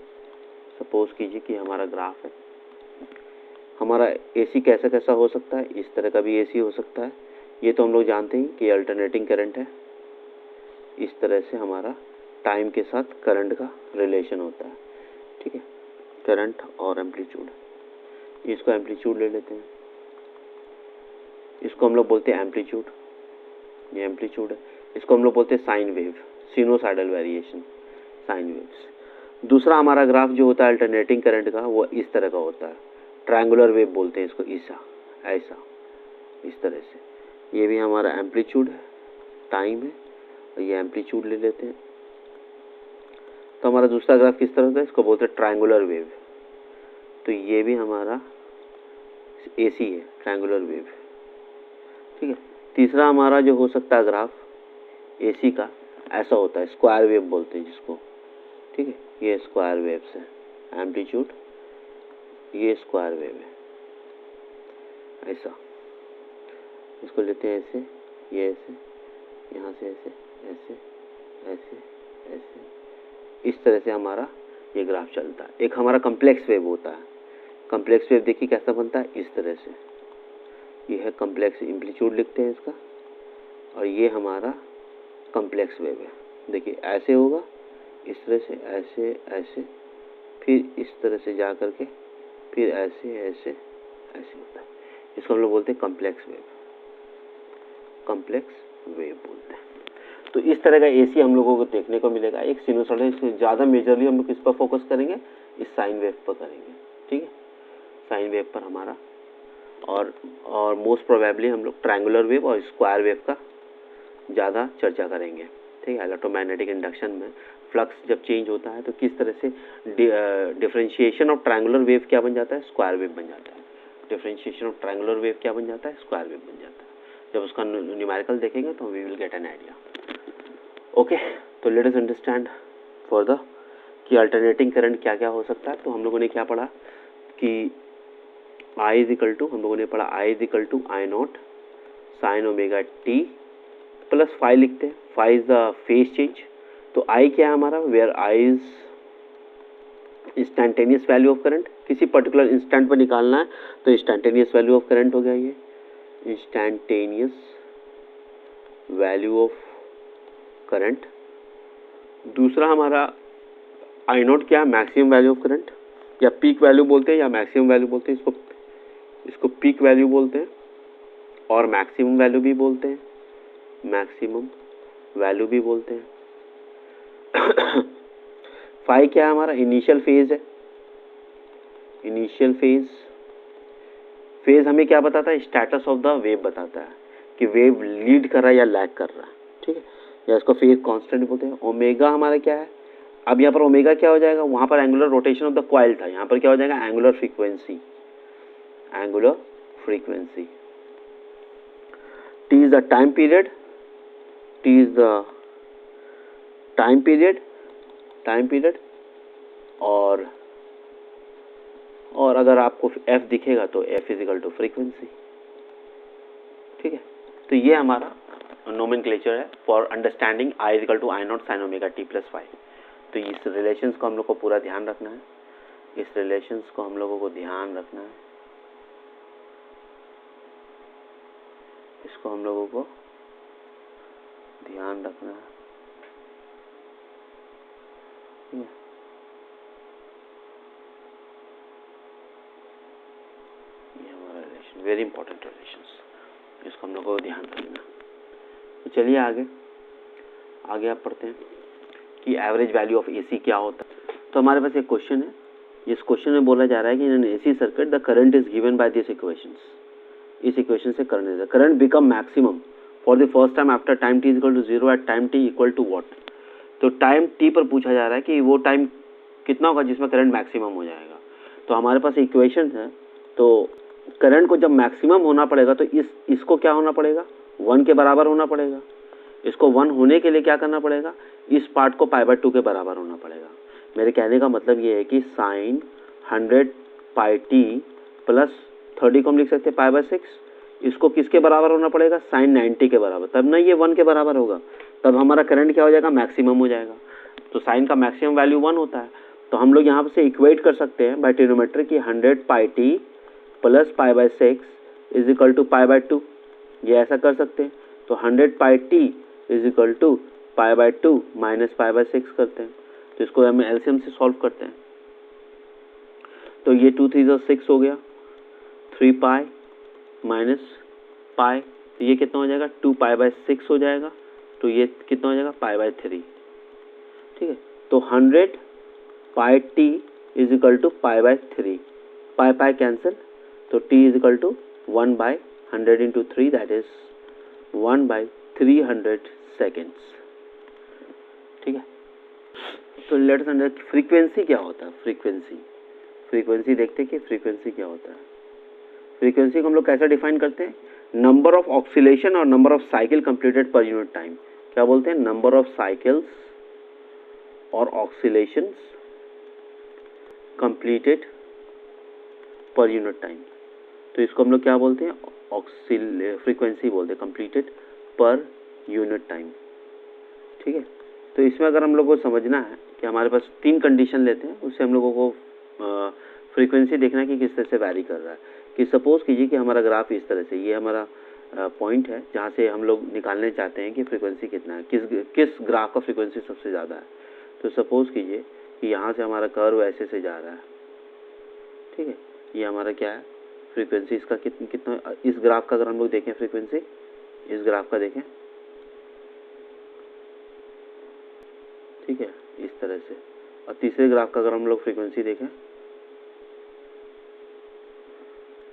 सपोज कीजिए कि हमारा ग्राफ है, हमारा एसी कैसा कैसा हो सकता है, इस तरह का भी एसी हो सकता है। ये तो हम लोग जानते हैं कि अल्टरनेटिंग करंट है। इस तरह से हमारा टाइम के साथ करंट का रिलेशन होता है, ठीक है, करंट और एम्पलीट्यूड। इसको एम्पलीट्यूड ले लेते हैं, इसको हम लोग बोलते हैं एम्पलीट्यूड, ये एम्पलीट्यूड है। इसको हम लोग बोलते हैं sine wave, sinusoidal variation, sine waves. दूसरा हमारा ग्राफ जो होता है अल्टरनेटिंग करंट का, वो इस तरह का होता है, ट्रायंगुलर वेव बोलते हैं इसको, ऐसा इस तरह से। ये भी हमारा एम्पलीट्यूड है, टाइम है, और ये एम्पलीट्यूड ले लेते हैं। तो हमारा दूसरा ग्राफ किस तरह होता है, इसको बोलते हैं ट्रायंगुलर वेव। तो ये भी हमारा एसी है, ट्रायंगुलर वेव, ठीक है। तीसरा हमारा जो हो सकता है ग्राफ एसी का, ऐसा होता है, स्क्वायर वेव बोलते हैं जिसको, ठीक है। ये स्क्वायर वेव्स है, एम्पलीट्यूड, ये स्क्वायर वेव है, ऐसा। इसको लेते हैं ऐसे, ये ऐसे, यहाँ से ऐसे, ऐसे, ऐसे, ऐसे, इस तरह से हमारा ये ग्राफ चलता है। एक हमारा कम्प्लेक्स वेव होता है। कम्प्लेक्स वेव देखिए कैसा बनता है, इस तरह से। ये है कम्प्लेक्स, एम्पलीट्यूड लिखते हैं इसका, और ये हमारा कम्प्लेक्स वेव है। देखिए ऐसे होगा, इस तरह से, ऐसे ऐसे, फिर इस तरह से जा करके, फिर ऐसे ऐसे ऐसे होता है। इसको हम लोग बोलते हैं कम्प्लेक्स वेव, कम्प्लेक्स वेव बोलते हैं। तो इस तरह का एसी हम लोगों को देखने को मिलेगा। एक सिनुसाइडल, इससे ज़्यादा मेजरली हम लोग किस पर फोकस करेंगे, इस साइन वेव पर करेंगे, ठीक है, साइन वेव पर हमारा। और मोस्ट प्रोबेबली हम लोग ट्रायंगुलर वेव और स्क्वायर वेव का ज़्यादा चर्चा करेंगे, ठीक है। इलेक्ट्रोमैग्नेटिक इंडक्शन में फ्लक्स जब चेंज होता है तो किस तरह से डिफरेंशिएशन ऑफ ट्रायंगुलर वेव क्या बन जाता है, स्क्वायर वेव बन जाता है। डिफरेंशिएशन ऑफ ट्रायंगुलर वेव क्या बन जाता है, स्क्वायर वेव बन जाता है। जब उसका न्यूमेरिकल देखेंगे तो we will get an idea. Okay, तो let us understand for the कि अल्टरनेटिंग करंट क्या क्या हो सकता है। तो हम लोगों ने क्या पढ़ा कि I इज इक्वल टू, हम लोगों ने पढ़ा I is equal to I naught sine omega T plus phi लिखते हैं। Phi is the phase change. तो I क्या है हमारा, where I is instantaneous value of current. किसी पर्टिकुलर इंस्टेंट पर निकालना है तो इंस्टेंटेनियस वैल्यू ऑफ करंट हो गया, ये इंस्टेंटेनियस वैल्यू ऑफ करंट। दूसरा हमारा आई नॉट क्या है, मैक्सिमम वैल्यू ऑफ करंट, या पीक वैल्यू बोलते हैं या मैक्सिमम वैल्यू बोलते हैं। इसको पीक वैल्यू बोलते हैं और मैक्सिमम वैल्यू भी बोलते हैं, मैक्सिमम वैल्यू भी बोलते हैं। फाई क्या है हमारा, इनिशियल फेज है। इनिशियल फेज हमें क्या बताता है, स्टेटस ऑफ द वेव बताता है कि वेव लीड कर रहा है या लैग कर रहा है, ठीक है, या इसको फेज कांस्टेंट बोलते हैं। ओमेगा हमारा क्या है, अब यहाँ पर ओमेगा क्या हो जाएगा, वहाँ पर angular rotation of the coil था, यहाँ पर क्या हो जाएगा, angular frequency, angular frequency. T is the time period, T is the time period, और अगर आपको एफ दिखेगा तो एफ इजिकल टू फ्रीक्वेंसी, ठीक है। तो ये हमारा नोमेनक्लेचर है for understanding I is equal to I naught sine omega T plus five. तो इस रिलेशंस को हम लोग को पूरा ध्यान रखना है, इस रिलेशंस को हम लोगों को ध्यान रखना है, इसको हम लोगों को ध्यान रखना है। ये हमारा रिलेशन, वेरी इंपॉर्टेंट रिलेशंस, इसको हम लोगों को ध्यान रखना। तो चलिए आगे आप पढ़ते हैं कि एवरेज वैल्यू ऑफ एसी क्या होता है। तो हमारे पास एक क्वेश्चन है, इस क्वेश्चन में बोला जा रहा है कि in AC circuit the current is given by this equations. इस इक्वेशन से current become maximum for the first time after time T equal to 0 at time T equal to what. तो टाइम टी पर पूछा जा रहा है कि वो टाइम कितना होगा जिसमें करंट मैक्सिमम हो जाएगा। तो हमारे पास इक्वेशन है, तो करंट को जब मैक्सिमम होना पड़ेगा तो इसको क्या होना पड़ेगा, 1 के बराबर होना पड़ेगा। इसको 1 होने के लिए क्या करना पड़ेगा, इस पार्ट को π/2 के बराबर होना पड़ेगा। मेरे कहने का मतलब ये है कि साइन 100 पाई टी प्लस 30 को हम लिख सकते हैं π/6, इसको किसके बराबर होना पड़ेगा, साइन 90 के बराबर, तब ना ये 1 के बराबर होगा, तब हमारा करंट क्या हो जाएगा, मैक्सिमम हो जाएगा। तो साइन का मैक्सिमम वैल्यू 1 होता है। तो हम लोग यहाँ से इक्वेट कर सकते हैं बाय ट्रिग्नोमेट्री की 100 pi T plus pi by 6 is equal to pi by 2, ये ऐसा कर सकते हैं। तो 100 pi T is equal to pi by 2 minus pi by 6 करते हैं। तो इसको हम एलसीएम से सॉल्व करते हैं। तो ये 2 3 6 हो गया, 3 पाई माइनस पाई, तो ये कितना हो जाएगा 2 पाई बाय 6 हो जाएगा। तो ये कितना हो जाएगा पाई बाय 3, ठीक है। तो 100 pi T is equal to pi by 3, pi pi cancel, तो T is equal to 1 by 100 into 3 that is 1 by 300 seconds, ठीक है। तो लेट्स अंडर फ्रीक्वेंसी क्या होता है, फ्रीक्वेंसी देखते हैं कि फ्रीक्वेंसी क्या होता है। फ्रीक्वेंसी को हम लोग कैसे डिफाइन करते हैं, नंबर ऑफ ऑक्सीलेशन और number of cycle completed per unit time. क्या बोलते हैं, नंबर ऑफ साइकिल्स और ऑक्सीलेशंस कंप्लीटेड पर यूनिट टाइम। तो इसको हम लोग क्या बोलते हैं, फ्रीक्वेंसी बोलते हैं, कंप्लीटेड पर यूनिट टाइम, ठीक है। तो इसमें अगर हम लोग को समझना है कि हमारे पास 3 कंडीशन लेते हैं, उससे हम लोगों को फ्रीक्वेंसी देखना है कि किस तरह से वैरी कर रहा है। कि सपोज कीजिए कि हमारा ग्राफ इस तरह से, ये हमारा पॉइंट है जहाँ से हम लोग निकालने चाहते हैं कि फ्रीक्वेंसी कितना है, किस ग्राफ का फ्रीक्वेंसी सबसे ज़्यादा है। तो सपोज कीजिए कि यहाँ से हमारा कर्व ऐसे से जा रहा है, ठीक है। ये हमारा क्या है, फ्रीक्वेंसी इसका कितना, इस ग्राफ का अगर हम लोग देखें फ्रीक्वेंसी, इस ग्राफ का देखें, ठीक है, इस तरह से। और तीसरे ग्राफ का अगर हम लोग फ्रीक्वेंसी देखें,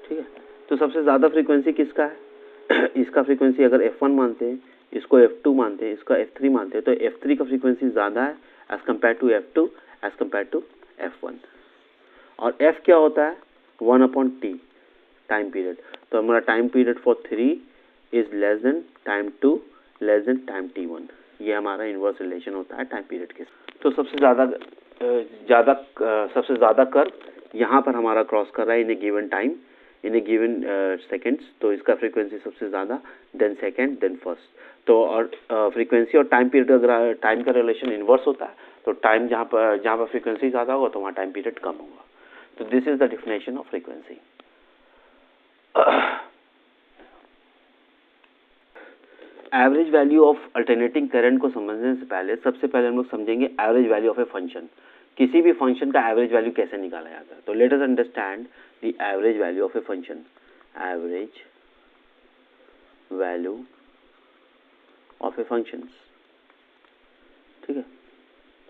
ठीक है। तो सबसे ज़्यादा फ्रीक्वेंसी किसका है, इसका फ्रीक्वेंसी अगर F1 मानते हैं, इसको F2 मानते हैं, इसका F3 मानते हैं, तो F3 का फ्रीक्वेंसी ज़्यादा है as compare to F2 as compare to F1। और F क्या होता है, 1/T टाइम पीरियड। तो हमारा time period for 3 is less than time 2 less than time T1। ये हमारा इन्वर्स रिलेशन होता है टाइम पीरियड के साथ। तो सबसे ज़्यादा कर्व यहाँ पर हमारा क्रॉस कर रहा है in a given time, in a given seconds. तो इसका फ्रीक्वेंसी सबसे ज़्यादा, देन सेकेंड, देन फर्स्ट। तो और फ्रीक्वेंसी और टाइम पीरियड, अगर टाइम का रिलेशन इन्वर्स होता है तो टाइम जहाँ पर फ्रीक्वेंसी ज़्यादा होगा तो वहाँ टाइम पीरियड कम होगा। तो this is the definition of frequency. Average value of alternating current को समझने से पहले सबसे पहले हम लोग समझेंगे average value of a function. किसी भी फंक्शन का एवरेज वैल्यू कैसे निकाला जाता है। तो let us understand the average value of a function. Average value of a function, ठीक है।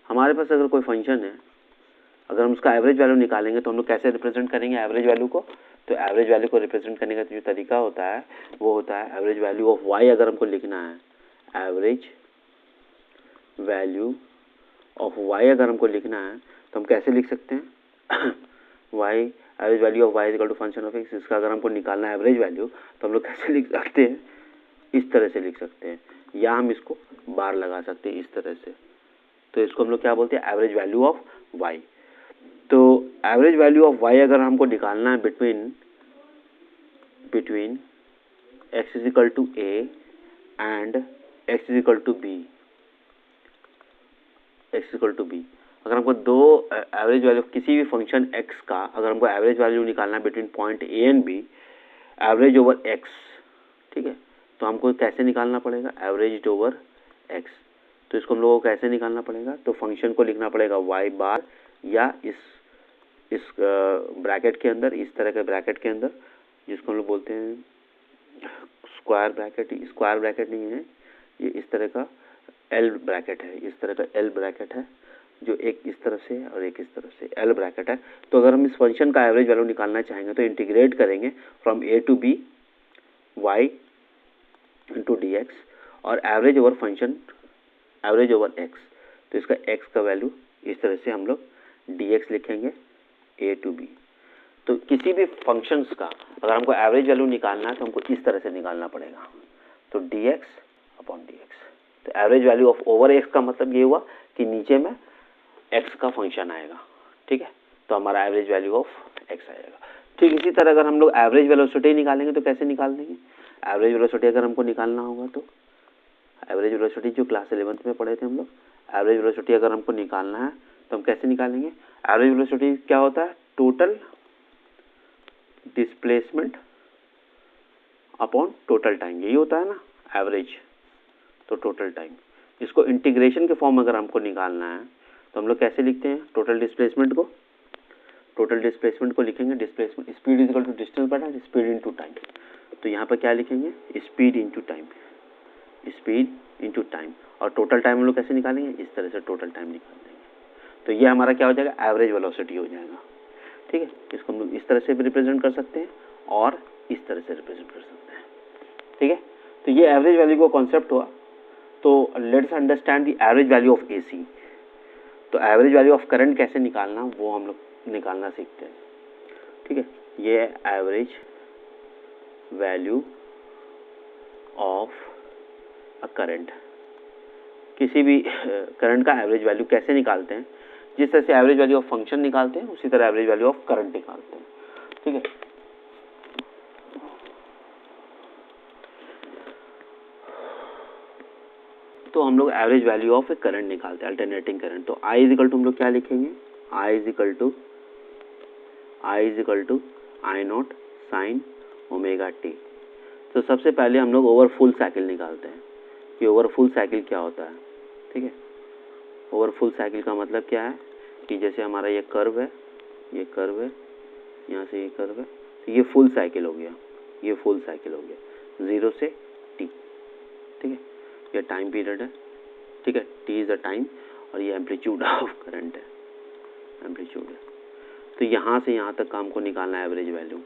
हमारे पास अगर कोई फंक्शन है, अगर हम उसका एवरेज वैल्यू निकालेंगे तो हम लोग कैसे रिप्रेजेंट करेंगे एवरेज वैल्यू को। तो एवरेज वैल्यू को रिप्रेजेंट करने का जो तरीका होता है वो होता है एवरेज वैल्यू ऑफ वाई। अगर हमको लिखना है एवरेज वैल्यू ऑफ वाई, अगर हमको लिखना है तो हम कैसे लिख सकते हैं, Y, average value of Y is equal to function of X. इसका अगर हमको निकालना है एवरेज वैल्यू तो हम लोग कैसे लिख सकते हैं, इस तरह से लिख सकते हैं, या हम इसको बार लगा सकते हैं इस तरह से। तो इसको हम लोग क्या बोलते हैं, एवरेज वैल्यू ऑफ वाई। तो एवरेज वैल्यू ऑफ वाई अगर हमको निकालना है between X is equal to A and X is equal to B, X equal to B, अगर हमको दो एवरेज वैल्यू किसी भी फंक्शन एक्स का अगर हमको एवरेज वैल्यू निकालना है between point A and B, average over X, ठीक है। तो हमको कैसे निकालना पड़ेगा, एवरेज ओवर एक्स। तो इसको हम लोगों को कैसे निकालना पड़ेगा, तो फंक्शन को लिखना पड़ेगा वाई बार, या इस ब्रैकेट के अंदर, इस तरह के ब्रैकेट के अंदर, जिसको हम लोग बोलते हैं स्क्वायर ब्रैकेट। स्क्वायर ब्रैकेट नहीं है ये, इस तरह का एल ब्रैकेट है, इस तरह का एल ब्रैकेट है, जो एक इस तरफ से और एक इस तरफ से एल ब्रैकेट है। तो अगर हम इस फंक्शन का एवरेज वैल्यू निकालना चाहेंगे तो इंटीग्रेट करेंगे from A to B Y into D X, और average over function average over X. तो इसका एक्स का वैल्यू इस तरह से हम लोग डी एक्स लिखेंगे ए टू बी। तो किसी भी फंक्शंस का अगर हमको एवरेज वैल्यू निकालना है तो हमको इस तरह से निकालना पड़ेगा, तो D X upon D X. तो average value of over X का मतलब ये हुआ कि नीचे में एक्स का फंक्शन आएगा, ठीक है। तो हमारा एवरेज वैल्यू ऑफ एक्स आएगा। ठीक इसी तरह अगर हम लोग एवरेज वेलोसिटी निकालेंगे तो कैसे निकाल देंगे, एवरेज वेलोसिटी अगर हमको निकालना होगा तो एवरेज वेलोसिटी जो क्लास 11th में पढ़े थे हम लोग, एवरेज वेलोसिटी अगर हमको निकालना है तो हम कैसे निकालेंगे? एवरेज वेलोसिटी क्या होता है? Total displacement upon total time, यही होता है ना एवरेज, तो टोटल टाइम। इसको इंटीग्रेशन के फॉर्म अगर हमको निकालना है तो हम लोग कैसे लिखते हैं? टोटल डिस्प्लेसमेंट को लिखेंगे displacement speed is equal to distance बटा स्पीड इनटू टाइम। तो यहाँ पर क्या लिखेंगे? Speed into time. और टोटल टाइम हम लोग कैसे निकालेंगे? इस तरह से टोटल टाइम निकाल देंगे। तो ये हमारा क्या हो जाएगा? एवरेज वेलोसिटी हो जाएगा। ठीक है, इसको हम लोग इस तरह से भी रिप्रेजेंट कर सकते हैं और इस तरह से रिप्रेजेंट कर सकते हैं। ठीक है, तो ये एवरेज वैल्यू का कॉन्सेप्ट हुआ। तो let's understand the average value of AC. तो एवरेज वैल्यू ऑफ करंट कैसे निकालना वो हम लोग निकालना सीखते हैं। ठीक है, ये average value of a current, किसी भी करंट का एवरेज वैल्यू कैसे निकालते हैं? जिस तरह से एवरेज वैल्यू ऑफ फंक्शन निकालते हैं उसी तरह एवरेज वैल्यू ऑफ करंट निकालते हैं। ठीक है, तो हम लोग average value of a current निकालते हैं, अल्टरनेटिंग करंट। तो I इज इक्वल टू हम लोग क्या लिखेंगे? I is equal to I naught sine omega T. तो सबसे पहले हम लोग ओवर फुल साइकिल निकालते हैं कि ओवर फुल साइकिल क्या होता है। ठीक है, ओवर फुल साइकिल का मतलब क्या है कि जैसे हमारा ये कर्व है, यहाँ से ये कर्व है, तो ये फुल साइकिल हो गया, 0 से t। ठीक है, ये टाइम पीरियड है। ठीक है, t इज अ टाइम और ये एम्पलीट्यूड ऑफ करंट है, एम्पलीट्यूड है। तो यहाँ से यहाँ तक का हमको निकालना है एवरेज वैल्यू।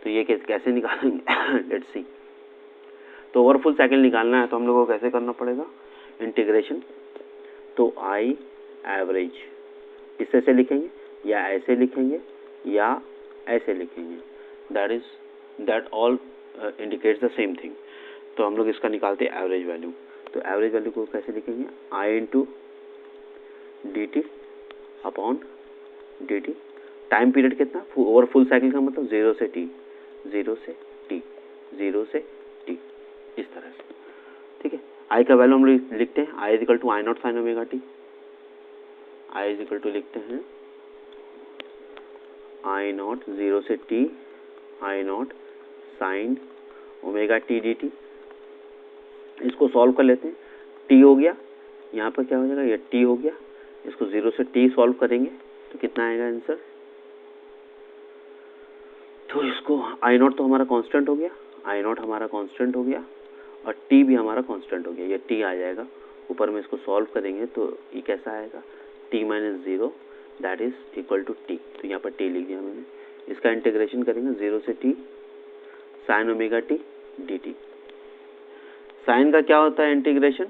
तो ये कैसे निकालेंगे? Let's see. तो ओवर फुल साइकिल निकालना है तो हम लोगों को कैसे करना पड़ेगा? इंटीग्रेशन। तो I एवरेज इस तरह से लिखेंगे या ऐसे लिखेंगे या ऐसे लिखेंगे, that all indicates the same thing. तो हम लोग इसका निकालते हैं एवरेज वैल्यू। तो एवरेज वैल्यू को कैसे लिखेंगे? I into D T upon D T. Time period कितना? ओवर फुल साइकिल का मतलब 0 से t, इस तरह से। ठीक है, I का वैल्यू हम लोग लिखते हैं I is equal to I naught sine omega T. I is equal to लिखते हैं आई नॉट 0 से t, I naught sine omega T D T. इसको सॉल्व कर लेते हैं। t हो गया, यहाँ पर क्या हो जाएगा? ये t हो गया। इसको 0 से t सॉल्व करेंगे तो कितना आएगा आंसर? तो इसको आई नॉट तो हमारा कांस्टेंट हो गया, और t भी हमारा कांस्टेंट हो गया, ये t आ जाएगा ऊपर में। इसको सॉल्व करेंगे तो ये कैसा आएगा? t minus 0 that is equal to t। तो यहाँ पर t लिख दिया मैंने। इसका इंटीग्रेशन करेंगे 0 से t sine omega T D T. Sine का क्या होता है इंटीग्रेशन?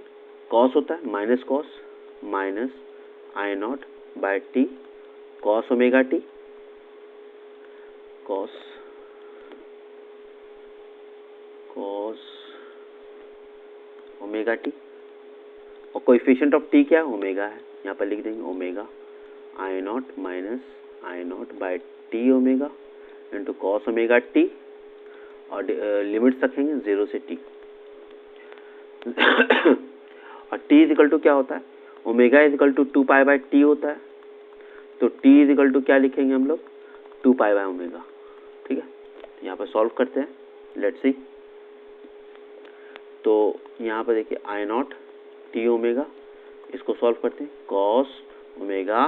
कॉस होता है, minus cos minus I naught by T cos omega T, cos omega T. और कोएफिशिएंट ऑफ टी क्या है? ओमेगा है, यहाँ पर लिख देंगे omega I naught minus I naught by T omega into cos omega T, और लिमिट्स रखेंगे 0 से t। और t इज इक्वल टू क्या होता है? Omega is equal to 2 pi by T होता है। तो t इज इक्वल टू क्या लिखेंगे हम लोग? 2 पाई बाय ओमेगा। ठीक है, यहाँ पर सॉल्व करते हैं, लेट्स सी। तो यहाँ पर देखिए आई नॉट टी ओमेगा, इसको सॉल्व करते हैं। कॉस ओमेगा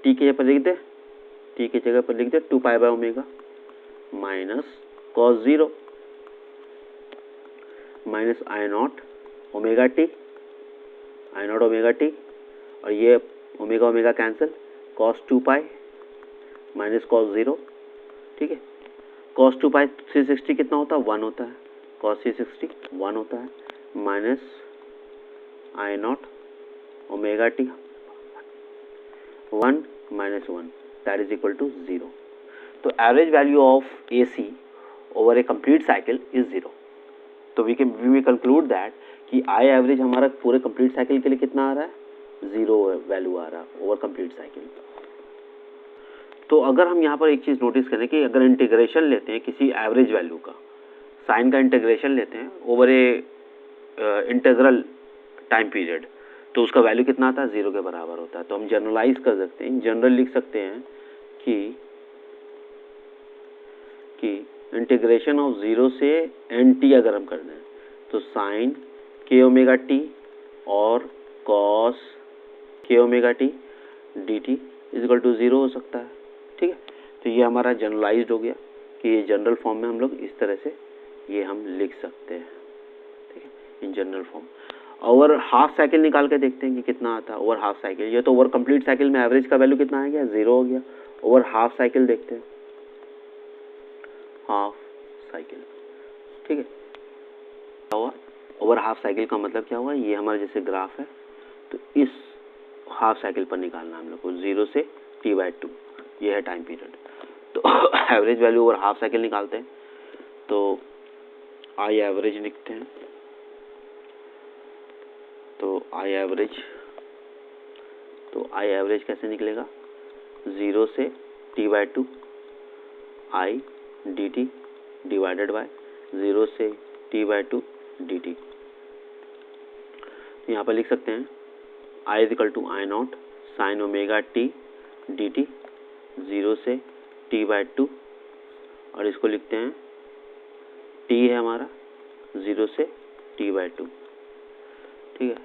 टी के जगह पर लिख दे 2 pi by omega minus cos 0 minus I naught omega T, और ये omega omega cancel, cos 2 pi minus cos 0। ठीक है, कॉस 2 पाई 360 कितना होता है? 1 होता है। कॉस 360 1 होता है minus I naught omega T 1 minus 1 that is equal to 0। तो average value of AC over a complete cycle is 0। तो वी कंक्लूड दैट कि I एवरेज हमारा पूरे कंप्लीट साइकिल के लिए कितना आ रहा है? 0 वैल्यू आ रहा है ओवर कंप्लीट साइकिल। तो अगर हम यहाँ पर एक चीज़ नोटिस करें कि अगर इंटीग्रेशन लेते हैं किसी एवरेज वैल्यू का, साइन का इंटीग्रेशन लेते हैं ओवर ए इंटीग्रल टाइम पीरियड, तो उसका वैल्यू कितना आता है, 0 के बराबर होता है। तो हम जनरलाइज कर सकते हैं, जनरल लिख सकते हैं कि इंटीग्रेशन ऑफ 0 से एन टी अगर हम कर दें तो साइन के ओमेगा टी और कॉस के omega T D T is equal to 0 हो सकता है। ठीक है, तो ये हमारा जनरलाइज्ड हो गया कि ये जनरल फॉर्म में हम लोग इस तरह से ये हम लिख सकते हैं। ठीक है, in general form. Over half cycle निकाल के देखते हैं कि कितना आता है ओवर हाफ साइकिल। ये तो ओवर कंप्लीट साइकिल में एवरेज का वैल्यू कितना आ गया, 0 हो गया। ओवर हाफ साइकिल देखते हैं, हाफ साइकिल। ठीक है, क्या हुआ, ओवर हाफ साइकिल का मतलब क्या हुआ, ये हमारा जैसे ग्राफ है तो इस हाफ साइकिल पर निकालना हम लोग को 0 से t/2, ये है टाइम पीरियड। तो average value over half cycle निकालते हैं तो आई एवरेज लिखते हैं। तो आई एवरेज कैसे निकलेगा, 0 से t/2 I D T divided by 0 से t/2 डी टी। यहाँ पर लिख सकते हैं I is equal to I naught sine omega T D T 0 से t/2, और इसको लिखते हैं t है हमारा 0 से t/2। ठीक है,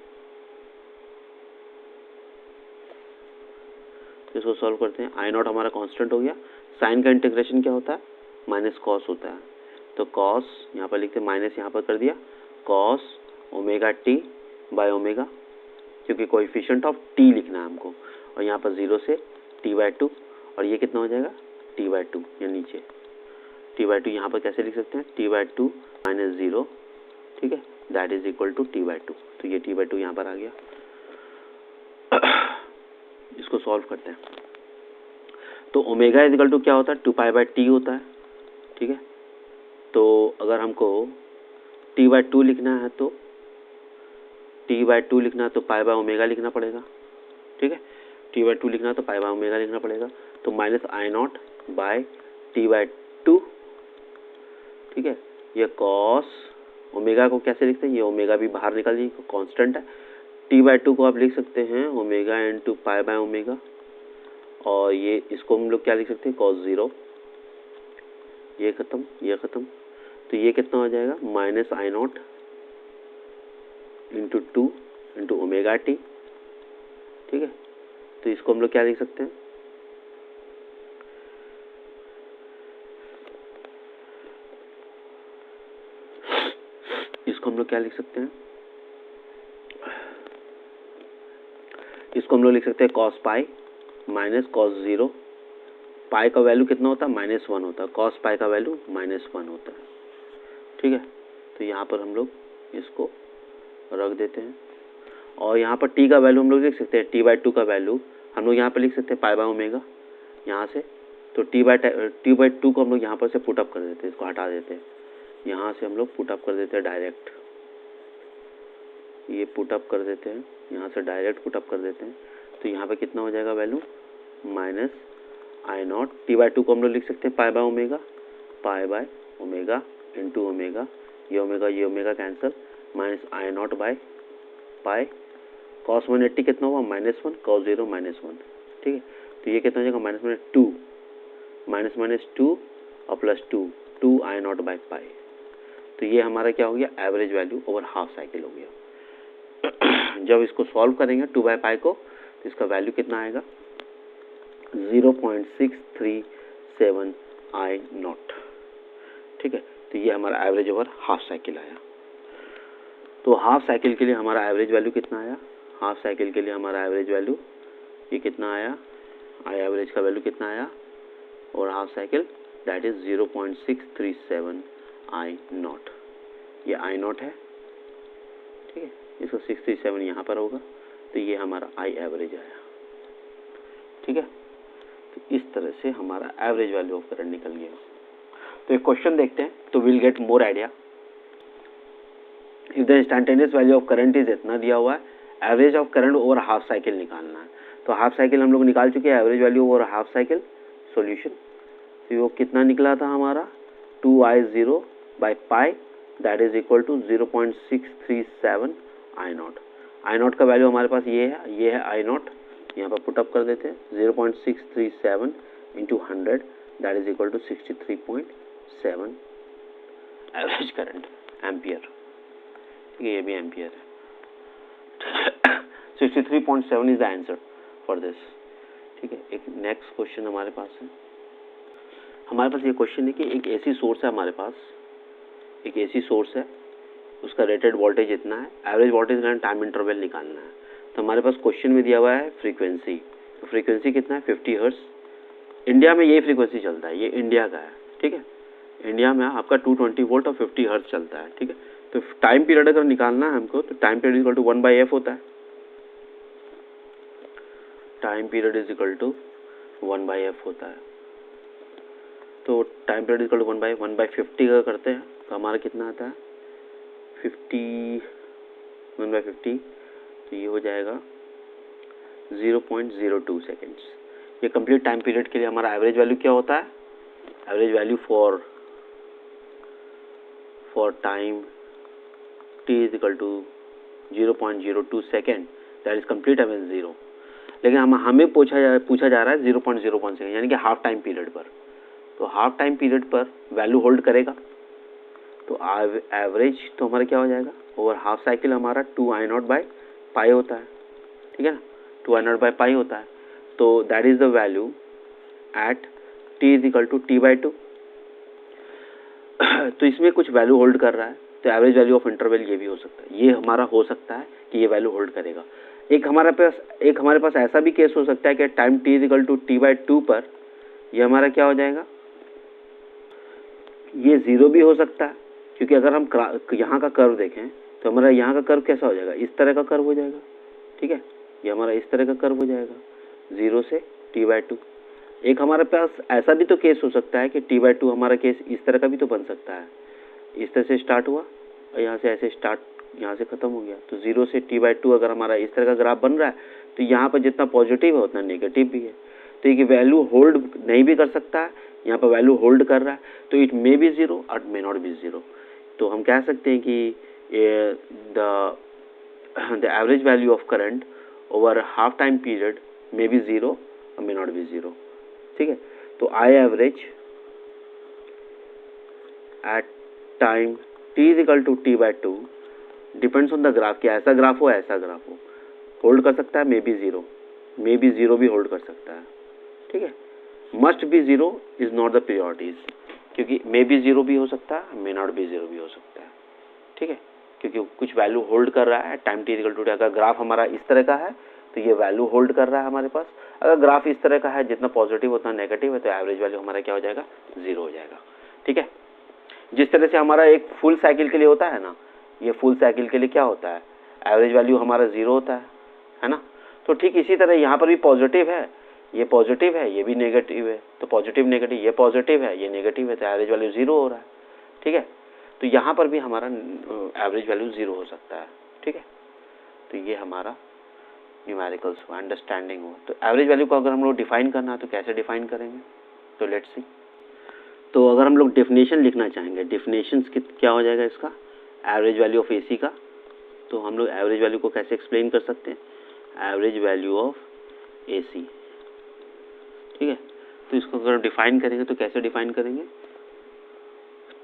इसको सॉल्व करते हैं। आई नॉट हमारा कांस्टेंट हो गया, साइन का इंटीग्रेशन क्या होता है, माइनस कॉस होता है। तो कॉस यहाँ पर लिखते हैं, माइनस यहाँ पर कर दिया, cos omega t by omega, क्योंकि कोएफिशिएंट ऑफ टी लिखना है हमको, और यहाँ पर 0 से t/2, और ये कितना हो जाएगा t/2, या नीचे t/2 यहाँ पर कैसे लिख सकते हैं, t/2 माइनस 0। ठीक है, that is equal to t/2। तो ये t/2 यहाँ पर आ गया। इसको सॉल्व करते हैं तो ओमेगा इजिकल टू क्या होता है, 2π/t होता है। ठीक है, तो अगर हमको t/2 लिखना है तो t/2 लिखना है तो π/ω लिखना पड़ेगा। ठीक है, t/2 लिखना है तो π/ω लिखना पड़ेगा। तो minus I naught bye t/2। ठीक है, ये कॉस ओमेगा को कैसे लिखते हैं, ये ओमेगा भी बाहर निकल जाएगी, कांस्टेंट है। t/2 को आप लिख सकते हैं ओमेगा इनटू π/ω, और ये इसको हम लोग क्या लिख सकते हैं, cos 0। ये खत्म, ये खत्म, तो ये कितना हो जाएगा, minus I not into 2 into omega T. ठीक है, तो इसको हम लोग क्या लिख सकते हैं, इसको हम लोग क्या लिख सकते हैं, इसको हम लोग लिख सकते हैं कॉस पाई माइनस कॉस 0। पाई का वैल्यू कितना होता है, -1 होता है, कॉस पाई का वैल्यू -1 होता है। ठीक है, तो यहाँ पर हम लोग इसको रख देते हैं, और यहाँ पर t का वैल्यू हम लोग लिख सकते हैं, t/2 का वैल्यू हम लोग यहाँ पर लिख सकते हैं π/ω यहाँ से। तो t/2 को हम लोग यहाँ पर से पुटअप कर देते हैं, इसको हटा देते हैं, यहाँ से हम लोग पुटअप कर देते हैं डायरेक्ट, ये पुटअप कर देते हैं, यहाँ से डायरेक्ट पुटअप कर देते हैं। तो यहाँ पे कितना हो जाएगा value, minus I not, t/2 को हम लोग लिख सकते हैं π/ω, π/ω इंटू ओमेगा, ये omega cancel, minus I naught by pi, cos 180 कितना हुआ, -1, कॉस 0 -1। ठीक है, तो ये कितना हो जाएगा, -2, -2 और +2, 2 आई नॉट बाय पाई। तो ये हमारा क्या हो गया, average value over half cycle हो गया। जब इसको सॉल्व करेंगे 2/π को, तो इसका वैल्यू कितना आएगा, 0.637 आई नॉट। ठीक है, तो ये हमारा एवरेज ओवर हाफ साइकिल आया। तो हाफ साइकिल के लिए हमारा एवरेज वैल्यू कितना आया, हाफ साइकिल के लिए हमारा एवरेज वैल्यू ये कितना आया, आई एवरेज का वैल्यू कितना आया और half cycle, that is 0.637 I not. ये आई नॉट है। ठीक है, इसको 637 यहाँ पर होगा, तो ये हमारा आई एवरेज आया। ठीक है, तो इस तरह से हमारा एवरेज वैल्यू ऑफ करंट निकल गया। तो एक क्वेश्चन देखते हैं, तो will get more idea. If the instantaneous value of current is इतना दिया हुआ है, average of current over half cycle निकालना है। तो हाफ साइकिल हम लोग निकाल चुके हैं, average value over half cycle solution. तो वो कितना निकला था हमारा, 2I0/π, that is equal to 0.637 I naught. I naught का वैल्यू हमारे पास ये है आई नॉट, यहाँ पर पुटअप कर देते हैं 0.637 into 100 that is equal to 63.7 average current ampere. ठीक है, ये भी एम्पियर है। 63.7 is the answer for this. ठीक है, एक नेक्स्ट क्वेश्चन हमारे पास है। हमारे पास ये क्वेश्चन है कि एक एसी सोर्स है हमारे पास, एक एसी सोर्स है, उसका रेटेड वोल्टेज इतना है, एवरेज वोल्टेज का टाइम इंटरवल निकालना है। तो हमारे पास क्वेश्चन में दिया हुआ है फ्रीक्वेंसी, तो फ्रीक्वेंसी कितना है 50 हर्ट्ज। इंडिया में यही फ्रीक्वेंसी चलता है, ये इंडिया का है। ठीक है, इंडिया में आपका 220 वोल्ट और 50 हर्ट्ज चलता है। ठीक है, तो टाइम पीरियड अगर निकालना है हमको तो time period equal to 1/f होता है। Time period is equal to 1/f होता है। तो टाइम पीरियड इक्वल टू 1/50 का करते हैं तो हमारा कितना आता है 1/50, तो ये हो जाएगा 0.02 सेकेंड्स। ये कंप्लीट टाइम पीरियड के लिए हमारा एवरेज वैल्यू क्या होता है, average value for time t is equal to 0.02 second, that is complete average 0। लेकिन हमें पूछा जा रहा है 0.01 सेकेंड, यानी कि हाफ टाइम पीरियड पर। तो हाफ टाइम पीरियड पर वैल्यू होल्ड करेगा, तो एवरेज तो हमारा क्या हो जाएगा, ओवर हाफ साइकिल हमारा 2I0/π होता है। ठीक है ना, 2I0/π होता है। तो that is the value at t is equal to t/2। तो इसमें कुछ वैल्यू होल्ड कर रहा है, तो एवरेज वैल्यू ऑफ इंटरवल ये भी हो सकता है, ये हमारा हो सकता है कि ये वैल्यू होल्ड करेगा। एक हमारे पास ऐसा भी केस हो सकता है कि time t is equal to t/2 पर ये हमारा क्या हो जाएगा, ये 0 भी हो सकता है, क्योंकि अगर हम यहाँ का कर्व देखें तो हमारा यहाँ का कर्व कैसा हो जाएगा, इस तरह का कर्व हो जाएगा। ठीक है, ये हमारा इस तरह का कर्व हो जाएगा 0 से t/2। एक हमारे पास ऐसा भी तो केस हो सकता है कि t/2 हमारा केस इस तरह का भी तो बन सकता है, इस तरह से स्टार्ट हुआ और यहाँ से ऐसे स्टार्ट, यहाँ से ख़त्म हो गया। तो 0 से t/2 अगर हमारा इस तरह का ग्राफ बन रहा है तो यहाँ पर जितना पॉजिटिव है उतना नेगेटिव भी है। तो ये वैल्यू होल्ड नहीं भी कर सकता है, यहाँ पर वैल्यू होल्ड कर रहा है, तो इट मे बी 0 और मे नॉट बी 0। तो हम कह सकते हैं कि the average value of current over half time period may be 0 और मे नॉट बी 0। ठीक है, तो I average at time t is equal to t/2 depends on the graph, कि ऐसा ग्राफ हो होल्ड कर सकता है, मे बी 0 भी होल्ड कर सकता है। ठीक है, must be 0 is not the priorities, क्योंकि मे बी 0 भी हो सकता है, मे नॉट बी 0 भी हो सकता है। ठीक है, क्योंकि कुछ वैल्यू होल्ड कर रहा है टाइम t इक्वल टू, अगर ग्राफ हमारा इस तरह का है तो ये वैल्यू होल्ड कर रहा है हमारे पास। अगर ग्राफ इस तरह का है, जितना पॉजिटिव उतना नेगेटिव है, तो एवरेज वैल्यू हमारा क्या हो जाएगा, 0 हो जाएगा। ठीक है, जिस तरह से हमारा एक फुल साइकिल के लिए होता है ना, ये फुल साइकिल के लिए क्या होता है, एवरेज वैल्यू हमारा 0 होता है ना। तो ठीक इसी तरह यहाँ पर भी पॉजिटिव है, ये पॉजिटिव है, ये भी नेगेटिव है, तो पॉजिटिव नेगेटिव, ये पॉजिटिव है, ये नेगेटिव है, तो एवरेज वैल्यू 0 हो रहा है। ठीक है, तो यहाँ पर भी हमारा एवरेज वैल्यू 0 हो सकता है। ठीक है, तो ये हमारा न्यूमेरिकल्स हो, अंडरस्टैंडिंग हो। तो एवरेज वैल्यू को अगर हम लोग डिफाइन करना है तो कैसे डिफाइन करेंगे, तो लेट्स सी। तो अगर हम लोग डेफिनेशन लिखना चाहेंगे, डेफिनेशन क्या हो जाएगा इसका, एवरेज वैल्यू ऑफ एसी का, तो हम लोग एवरेज वैल्यू को कैसे एक्सप्लेन कर सकते हैं, एवरेज वैल्यू ऑफ एसी। ठीक है, तो इसको अगर डिफाइन करेंगे तो कैसे डिफाइन करेंगे,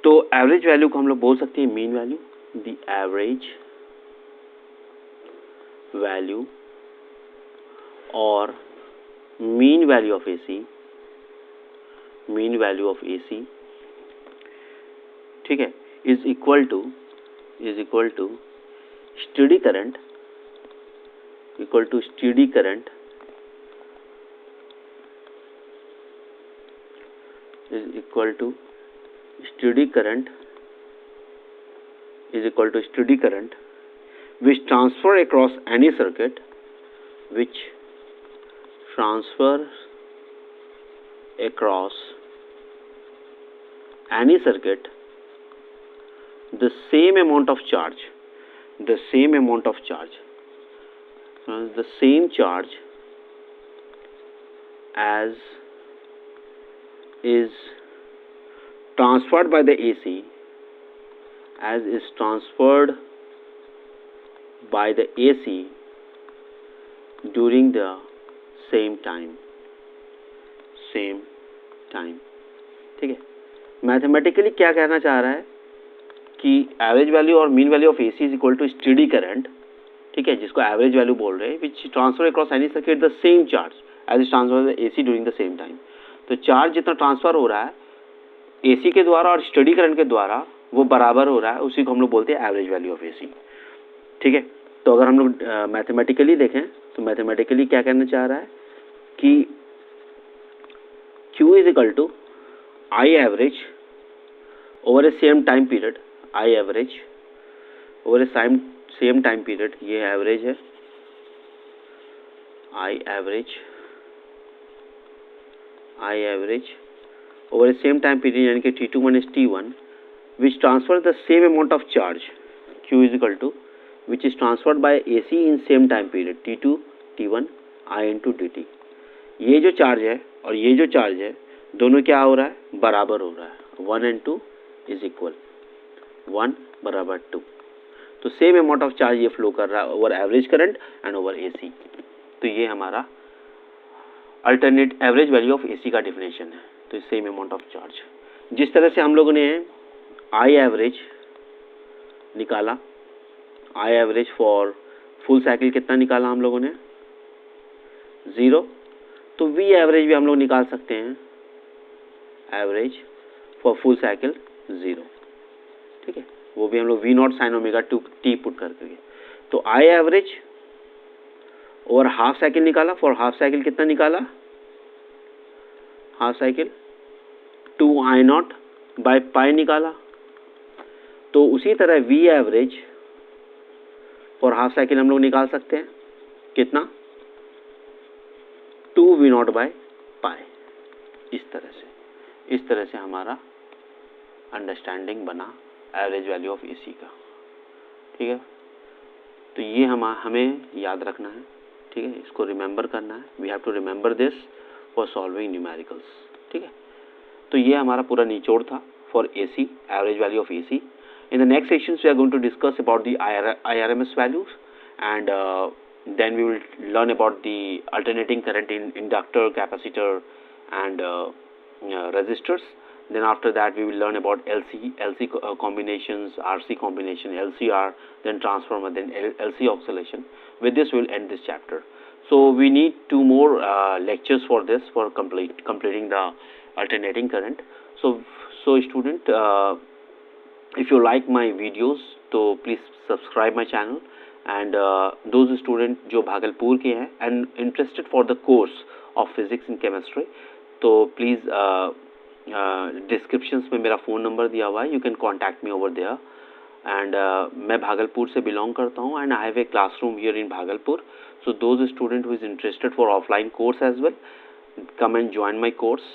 तो एवरेज वैल्यू को हम लोग बोल सकते हैं mean value, the average value और mean value of AC, mean value of AC, ठीक है, is equal to steady current, equal to steady current is equal to steady current is equal to steady current which transfer across any circuit, which transfers across any circuit the same amount of charge, the same amount of charge, the same charge as is transferred by the AC, as is transferred by the AC during the same time. ठीक है, mathematically क्या कहना चाह रहा है कि average value और mean value of AC is equal to steady current, ठीक है, जिसको एवरेज वैल्यू बोल रहे हैं, which transfer across any circuit the same charge as is transfer AC during the same time. तो चार्ज जितना ट्रांसफर हो रहा है AC के द्वारा और स्टेडी करंट के द्वारा वो बराबर हो रहा है, उसी को हम लोग बोलते हैं एवरेज वैल्यू ऑफ AC। ठीक है, तो अगर हम लोग मैथमेटिकली देखें तो मैथमेटिकली क्या कहना चाह रहा है कि Q is equal to I average over a same time period, I average over a same time period, ये एवरेज है, I average over a same time period यानी कि T2 minus T1 which transfer the same amount of charge, Q is equal to which is transferred by AC in same time period T2 T1 I into dt। ये जो charge है और ये जो charge है दोनों क्या हो रहा है, बराबर हो रहा है, 1 and 2 इज इक्वल, 1 बराबर 2। तो सेम अमाउंट ऑफ चार्ज ये फ्लो कर रहा है over average current and over AC। तो ये हमारा alternate average value of AC का डेफिनेशन है। तो सेम अमाउंट ऑफ चार्ज, जिस तरह से हम लोगों ने I एवरेज निकाला, I average for full cycle कितना निकाला हम लोगों ने, 0, तो V एवरेज भी हम लोग निकाल सकते हैं, एवरेज फॉर फुल साइकिल 0। ठीक है, वो भी हम लोग V0 sine omega 2t put करके। तो I एवरेज और हाफ साइकिल निकाला, फॉर हाफ साइकिल कितना निकाला, half cycle 2I0 by pi निकाला। तो उसी तरह V average for half cycle हम लोग निकाल सकते हैं, कितना, 2V0 बाय पाई। इस तरह से हमारा अंडरस्टैंडिंग बना एवरेज वैल्यू ऑफ AC का। ठीक है, तो ये हमें याद रखना है, ठीक है, इसको रिमेंबर करना है, we have to remember this for solving numericals. ठीक है, तो ये हमारा पूरा निचोड़ था for AC, average value of AC। In the next sections we are going to discuss about the IRMS values and then we will learn about the alternating current in inductor, capacitor and resistors. Then after that we will learn about LC combinations, RC combination, LCR, then transformer, then LC oscillation. With this we will end this chapter. So we need 2 more lectures for this, for completing the alternating current. So student, if you like my videos, so please subscribe my channel. And those student जो भागलपुर के हैं and interested for the course of physics and chemistry, तो please descriptions में मेरा phone number दिया हुआ है, you can contact me over there. And मैं भागलपुर से belong करता हूँ and I have a classroom here in Bhagalpur. So those student who is interested for offline course as well, come and join my course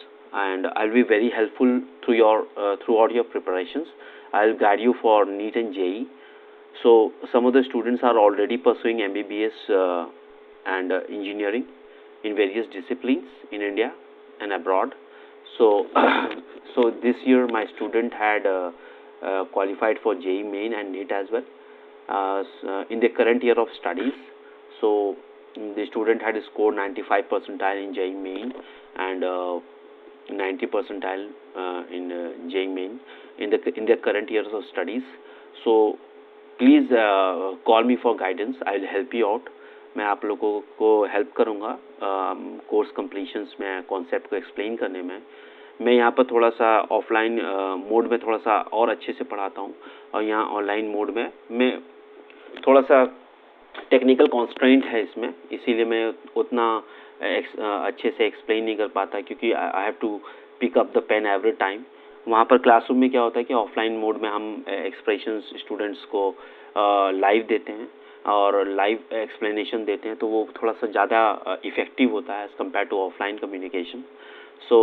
and I'll be very helpful throughout your preparations. I'll guide you for NEET and JEE. So some of the students are already pursuing MBBS and engineering in various disciplines in India and abroad. So so this year my student had qualified for JEE Main and NEET as well in the current year of studies. So the student had scored 95 percentile in JEE Main and 90 percentile in JEE Main in their current years of studies. So please call me for guidance, I will help you out. मैं आप लोगों को help करूँगा course कंप्लीशंस में, concept को explain करने में। मैं यहाँ पर थोड़ा सा ऑफलाइन मोड में थोड़ा सा और अच्छे से पढ़ाता हूँ और यहाँ ऑनलाइन मोड में मैं थोड़ा सा टेक्निकल कॉन्स्ट्रेंट है इसमें, इसीलिए मैं उतना अच्छे से एक्सप्लेन नहीं कर पाता क्योंकि I have to pick up the pen every time. वहाँ पर क्लासरूम में क्या होता है कि ऑफलाइन मोड में हम एक्सप्रेशंस स्टूडेंट्स को लाइव देते हैं और लाइव एक्सप्लेनेशन देते हैं, तो वो थोड़ा सा ज़्यादा इफ़ेक्टिव होता है as compare to offline communication. So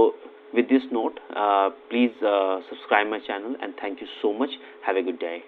with this note, please subscribe my channel and thank you so much. Have a good day.